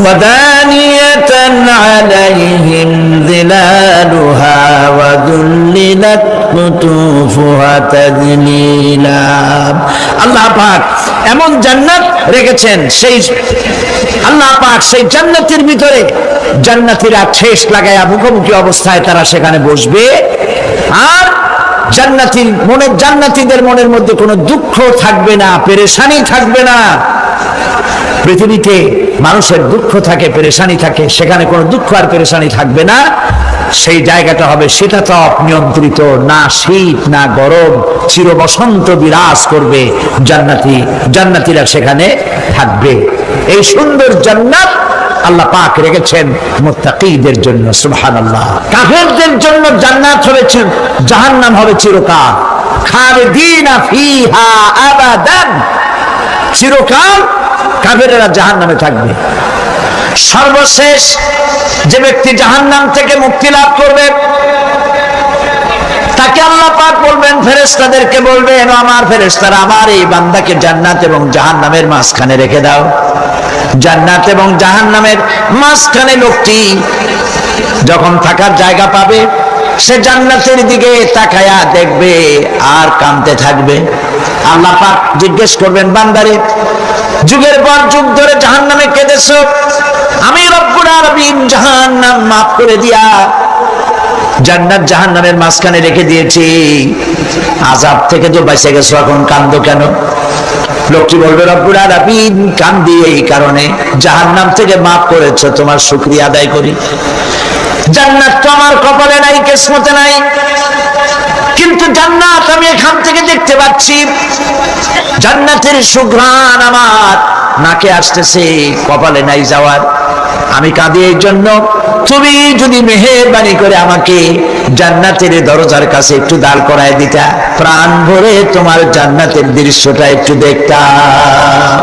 ওয়া দানিয়াতান আলাইহিম যিলালুহা ওয়া যুল্লিলাত কুতুফুহা তাযলিলা। আল্লাহ পাক এমন জান্নাত রেখেছেন, সেই আল্লাহ পাক সেই জান্নাতের ভিতরে জান্নাতীরা ঠেস লাগায়া মুখোমুখি অবস্থায় তারা সেখানে বসবে, আর জান্নাতীদের মনের মধ্যে কোনো দুঃখ থাকবে না, পেরেশানি থাকবে না। পৃথিবীতে মানুষের দুঃখ থাকে, পেরেশানি থাকে, সেখানে কোনো দুঃখ আর পেরেশানি থাকবে না। সেই জায়গাটা হবে শীতাতপ নিয়ন্ত্রিত, না শীত না গরম, চির বসন্ত বিরাজ করবে। জান্নাতীরা সেখানে থাকবে। এই সুন্দর জান্নাত আল্লাহ পাক রেখেছেন মুত্তাকীদের জন্য। সুবহানাল্লাহ। কাফেরদের জন্য জান্নাত হবে, জাহান্নাম হবে চিরকাল। খালিদিনা ফিহা আবাদান, চিরকাল কাফেরেরা জাহান্নামে থাকবে। সর্বশেষ যে ব্যক্তি জাহান্নাম থেকে মুক্তি লাভ করবে তাকে আল্লাহ পাক বলবেন, ফেরেশতাদেরকে বলবেন, আমার ফেরেশতারা আমার এই বান্দাকে জান্নাত এবং জাহান্নামের মাঝখানে রেখে দাও। জান্নাত এবং জাহান্নামের মাঝখানে লোকটি যখন থাকার জায়গা পাবে, সে জান্নাতের দিকে তাকায়া দেখবে আর কাঁদতে থাকবে। আল্লাহ পাক জিজ্ঞেস করবেন, বান্দারে যুগের পর যুগ ধরে জাহান্নামে কেঁদেছো, আমি রব্বুল আলামিন জাহান্নাম মাফ করে দিয়া জান্নাত জাহান্নামের মাঝখানে রেখে দিয়েছি, আযাব থেকে তো বেঁচে গেছো, এখন কান্দো কেন? লোকটি বলবে, রব্বুল আলামিন কান্দি এই কারণে, জাহান্নাম থেকে মাফ করেছো, তোমার শুকরিয়া আদায় করি। জান্নাত তো আমার কপালে নাই, কিসমতে নাই, কিন্তু জান্নাত আমি এখান থেকে দেখতে পাচ্ছি। জান্নাতের সুঘ্রাণ আমার নাকে আসতেছে, কপালে নাই যাওয়ার। আমি কাঁদি এই জন্য, তুমি যদি মেহেরবানি করে আমাকে জান্নাতের দরজার কাছে একটু দাঁড় করায় দিতা, প্রাণ ভরে তোমার জান্নাতের দৃশ্যটা একটু দেখতাম।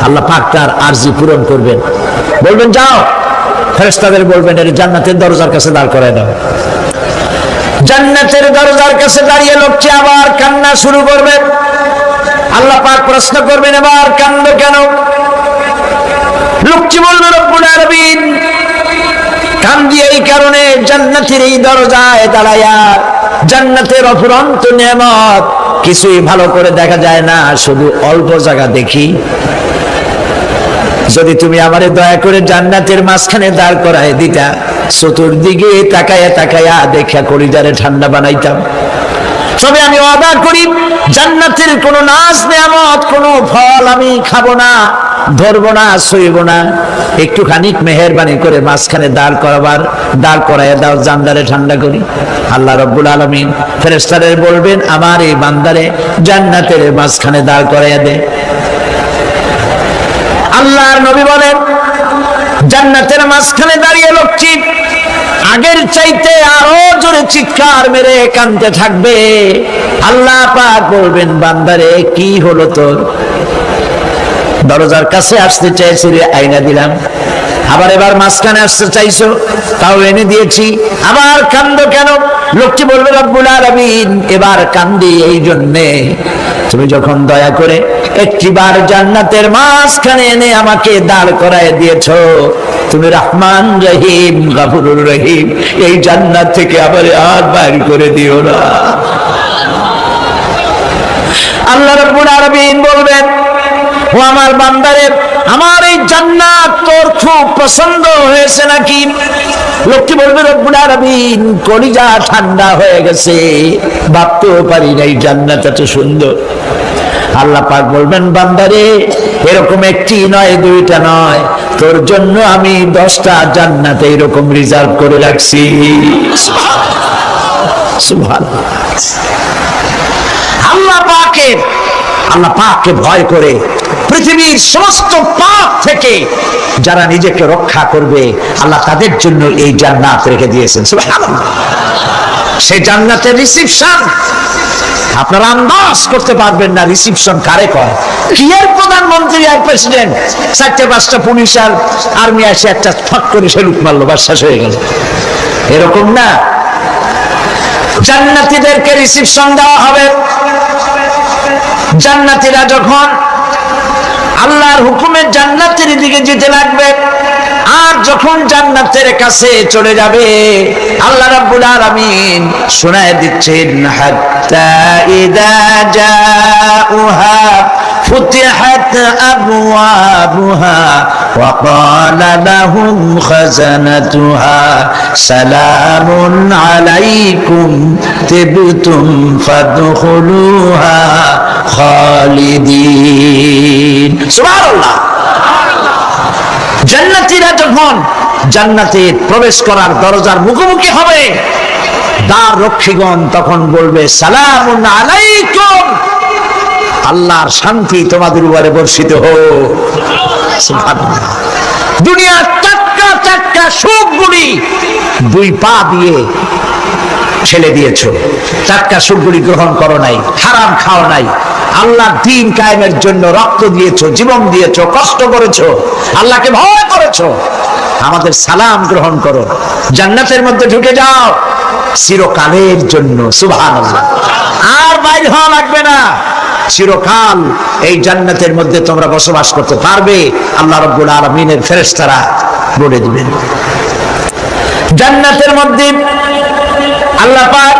আল্লাহ পাক তার আরজি পূরণ করবেন, বলবেন যাও, ফেরেশতাদের বলবেন এর জান্নাতের দরজার কাছে দাঁড় করায় দাও। জান্নাতের দরজার কাছে দাঁড়িয়ে লোকটি আবার কান্না শুরু করবে। আল্লাহ পাক প্রশ্ন করবেন, এবার কান্দো কেন? লোকটি বলবে, রব্বুল আলামিন কান্দি এই কারণে, জান্নাতের এই দরজায় দাঁড়ায়া জান্নাতের অফুরন্ত নেয়ামত কিছুই ভালো করে দেখা যায় না, শুধু অল্প জায়গা দেখি। যদি তুমি আমারে দয়া করে জান্নাতের মাঝখানে দাঁড় করায় দিতা, চতুর্দিকে তাকায়া তাকায়া দেখা কলিজারে ঠান্ডা বানাইতাম। তবে আমি ওয়াদা করি, জান্নাতের কোনো নাজ নেয়ামত, কোনো ফল আমি খাবো না, ধরবো না, ছুঁইব না। একটুখানি মেহেরবানি করে মাঝখানে দাঁড় করাইয়া দাও, জানদারে ঠান্ডা করি। আল্লাহ রব্বুল আলামিন ফেরেশতাদের বলবেন, আমার এই বান্দারে জান্নাতের মাঝখানে দাঁড় করাইয়া দে। আল্লাহর নবী বলেন, জান্নাতের মাঝখানে দাঁড়িয়ে লোকটি আগের চাইতে আরো জোরে চিৎকার মেরে কাঁদতে থাকবে। আল্লাহ পাক বলবেন, বান্দারে কি হলো তোর? দরজার কাছে আসতে চাইছিলি, আইনা দিলাম। আবার এবার মাঝখানে আসতে চাইছো, তাও এনে দিয়েছি, আবার কান্দো কেন? লোকটি বলবে রব্বুল আলামিন এবার কান্দি এই জন্যে তুমি যখন দয়া করে একটিবার জান্নাতের মাঝখানে এনে আমাকে দাঁড় করায় দিয়েছো, তুমি রহমান রহিম গফুরুর রহিম, এই জান্নাত থেকে আবার আর বাইর করে দিও না। আল্লাহ রাব্বুল আলামিন বলবেন, ও আমার বান্দারে, আমার এই জান্নাত তোর খুব পছন্দ হয়েছে নাকি? লোকটি বলবে রব্বুল আলামিন কলিজা ঠান্ডা হয়ে গেছে, ভাবতেও পারি নাই জান্নাত এত সুন্দর। আল্লাহ পাক বলবেন, বান্দারে এরকম একটি নয়, দুইটা নয়, তোর জন্য আমি 10টা জান্নাত এরকম রিজার্ভ করে রাখছি। সুবহানাল্লাহ। আল্লাহ পাককে ভয় করে পৃথিবীর সমস্ত পাপ থেকে যারা নিজেকে রক্ষা করবে, আল্লাহ তাদের জন্য এই জান্নাত রেখে দিয়েছেন। সুবহানাল্লাহ। সেই জান্নাতের রিসিপশন আপনারা আন্দাজ করতে পারবেন না, রিসিপশন কারে কয়। কি এর প্রধানমন্ত্রী আর প্রেসিডেন্ট, 4-5টা পুলিশ আর আর্মি আসে একটা ফট করে সেলুট মারলো, বাস শেষ হয়ে গেল, এরকম না। জান্নাতীদেরকে রিসিপশন দেওয়া হবে। জান্নাতীরা যখন আল্লাহর হুকুমে জান্নাতের দিকে যেতে লাগবে, আর যখন জান্নাতের কাছে চলে যাবে, আল্লাহ রাব্বুল আলামিন শোনায় দিচ্ছেন, হাত্তা ইযা জাউহা ফুতিহাত আবওয়াবুহা ওয়া ক্বালা লাহুম খাজানাতুহা সালামুন আলাইকুম তিবতুম ফাদখুলুহা খালিদিন। সুবহানাল্লাহ। জান্নাতীরা যখন জান্নাতে প্রবেশ করার দরজার মুখোমুখি হবে, দ্বার রক্ষীগণ তখন বলবে, সালামুন আলাইকুম, আল্লাহর শান্তি তোমাদের উপরে বর্ষিত হোক। সুবহানাল্লাহ। দুনিয়ার টাটকা টাটকা সুখগুলি 2 পা দিয়ে ছেলে দিয়েছো, টাটকা সুখগুলি গ্রহণ করো নাই, হারাম খাও নাই, আল্লাহর দ্বীন কায়েমের জন্য রক্ত দিয়েছো, জীবন দিয়েছো, কষ্ট করেছো, আল্লাহকে ভয় করেছো। আমাদের সালাম গ্রহণ করো, জান্নাতের মধ্যে ঢুকে যাও চিরকালের জন্য। সুবহানাল্লাহ। আর বাইর হওয়া লাগবে না, চিরকাল এই জান্নাতের মধ্যে তোমরা বসবাস করতে পারবে, আল্লাহ রাব্বুল আলামিনের ফেরেশতারা বলে দিবেন। জান্নাতের মধ্যে আল্লাহ পাক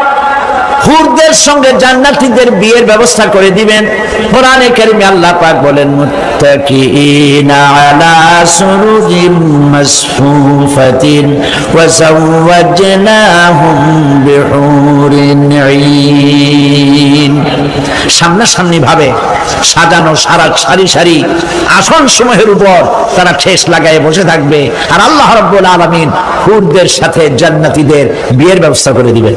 হুরদের সঙ্গে জান্নাতীদের বিয়ের ব্যবস্থা করে দিবেন। কোরআনে কারীমে আল্লাহ পাক বলেন, মুত্তাকিইনা আলা সুরুরিন মাসফুফাতিন ওয়া যাওয়াজনাহুম বিহুরিন ঈন। সামনাসামনি ভাবে সাজানো সারি সারি আসন সমূহের উপর তারা ঠেস লাগায় বসে থাকবে, আর আল্লাহ রাব্বুল আলামিন হুরদের সাথে জান্নাতীদের বিয়ের ব্যবস্থা করে দিবেন।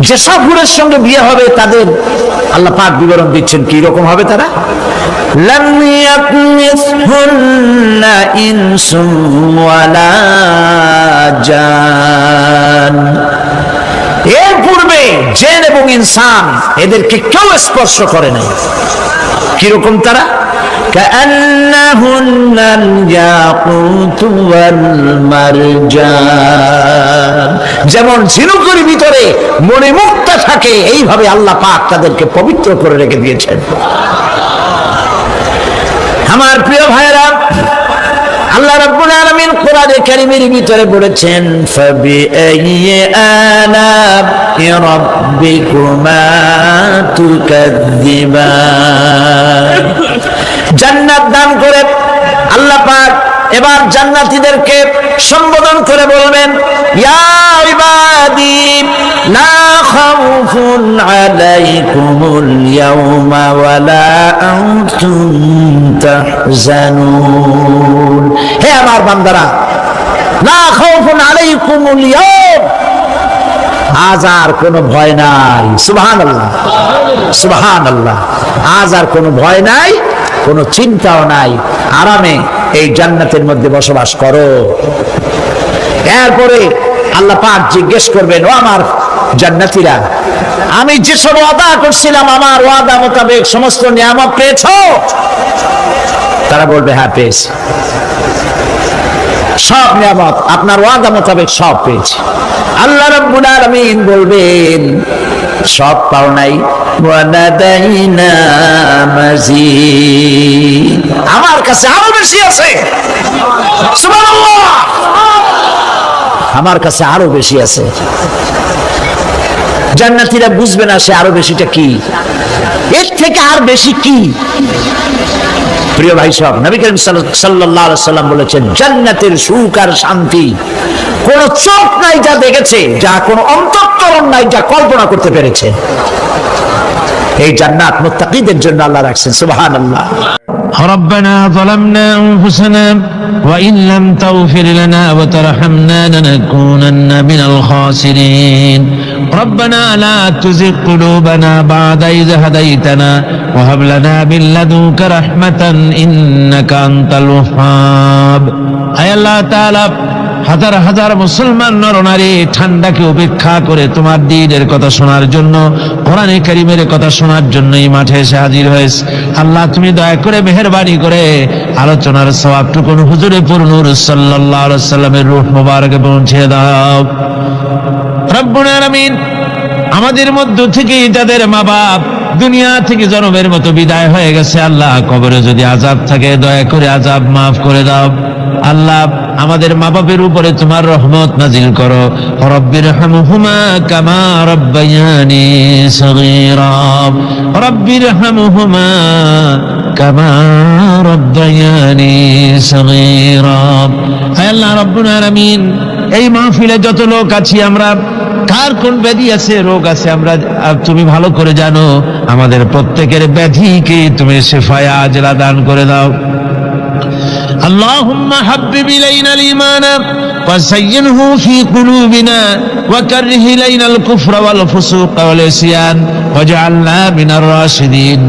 যেসব হুরের সঙ্গে বিয়ে হবে তাদের আল্লাহ পাক বিবরণ দিচ্ছেন কি রকম হবে তারা। লাম ইয়াতমিসহুন্না ইনসুন ওয়ালা জান। এর পূর্বে জিন এবং ইনসান এদেরকে কেউ স্পর্শ করে নাই। কিরকম তারা? কাআন্নাহুন্নাল ইয়াকুতু ওয়াল মারজান। যেমন ঝিনুকের ভিতরে মণিমুক্তা থাকে, এইভাবে আল্লাহ পাক তাদেরকে পবিত্র করে রেখে দিয়েছেন। আমার প্রিয় ভাইরা, আল্লাহ রাব্বুল আলামিন কোরআনে কারীমের ভিতরে বলেছেন, ফাবিআইয়ি আলা'i রাব্বিকুমা তুকাযযিবান। জান্নাত দান করে আল্লাহ পাক এবার জান্নাতীদেরকে সম্বোধন করে বলবেন, ইয়া ইবাদি লা খাউফুন আলাইকুমুল ইয়াওমা ওয়ালা আনতুম তাহজানুন। হে আমার বান্দারা, লা খাউফুন আলাইকুমুল ইয়াওম, আজ আর কোনো ভয় নাই। সুবহানাল্লাহ, সুবহানাল্লাহ। আজ আর কোনো ভয় নাই, কোনো চিন্তাও নাই, আরামে এই জান্নাতের মধ্যে বসবাস করো। এরপরে আল্লাহ পাক জিজ্ঞেস করবেন, ও আমার জান্নাতীরা, আমি যেসব ওয়াদা করছিলাম আমার ওয়াদা মোতাবেক সমস্ত নিয়ামত পেয়েছো? তারা বলবে, হ্যাঁ পেয়েছি। সব নিয়ামত আপনার ওয়াদা মোতাবেক সব পেয়েছি। আল্লাহ রাব্বুল আলামিন বলবেন সব পাও নাই, ওয়ানাদাইনা মাজিদ, আমার কাছে আরো বেশি আছে। সুবহানাল্লাহ, আমার কাছে আরো বেশি আছে। জান্নাতীরা বুঝবে না সে আরো বেশিটা কি, এর থেকে আর বেশি কি। প্রিয় ভাই সব, নবী করিম সাল্লাল্লাহু আলাইহি সাল্লাম বলেছেন জান্নাতের সুখ আর শান্তি কোন চোখ নাই যা দেখেছে, যা কোন অন্তঃকরণ নাই যা কল্পনা করতে পেরেছে। এই জান্নাত মুত্তাকিদের জন্য আল্লাহ রাখছেন। সুবহানাল্লাহ। ربنا ظلمنا أنفسنا وإن لم تغفر لنا وترحمنا لنكونن من الخاسرين ربنا لا تزغ قلوبنا بعد إذ هديتنا وهب لنا من لدنك رحمة إنك أنت الوهاب أي الله تعالى হাজার হাজার মুসলমান নরনারী ঠান্ডাকে উপেক্ষা করে তোমার দ্বীনের কথা শোনার জন্য, কোরআনে কারীমের কথা শোনার জন্য এই মাঠে এসে হাজির হয়েছে। আল্লাহ তুমি দয়া করে মেহেরবানি করে আলোচনার সওয়াবটুকু হুজুরে পুরনূর সাল্লাল্লাহু আলাইহি সাল্লামের রূহ মুবারকে পৌঁছে দাও। রব্বুল আলামিন, আমাদের মধ্য থেকে যাদের মা বাপ দুনিয়া থেকে জন্মের মতো বিদায় হয়ে গেছে, আল্লাহ কবরে যদি আযাব থাকে দয়া করে আযাব মাফ করে দাও। আল্লাহ আমাদের মা বাপের উপরে তোমার রহমত নাজিল করো। রব্বিরহামহুমা কামা রাব্বায়ানি সগীরা, রব্বিরহামহুমা কামা রাব্বায়ানি সগীরা। হে আল্লাহ রাব্বুল আলামিন, এই মাহফিলে যত লোক আছি আমরা, কার কোন ব্যাধি আছে, রোগ আছে, আমরা তুমি ভালো করে জানো। আমাদের প্রত্যেকের ব্যাধিকে তুমি শিফায়ে আজলা দান করে দাও। اللهم حبب إلينا الإيمان وزينه في قلوبنا وكره إلينا الكفر والفسوق والعصيان واجعلنا من الراشدين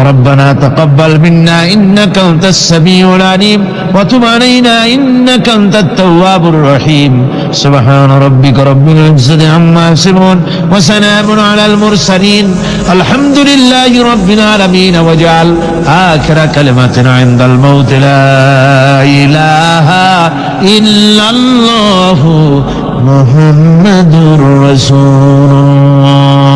ربنا تقبل منا إنك أنت السميع العليم وتب علينا إنك أنت التواب الرحيم سبحان ربك رب العزة عما يصفون وسلام على المرسلين الحمد لله رب العالمين واجعل آخر كلمتنا عند الموت لا إله إلا الله محمد رسول الله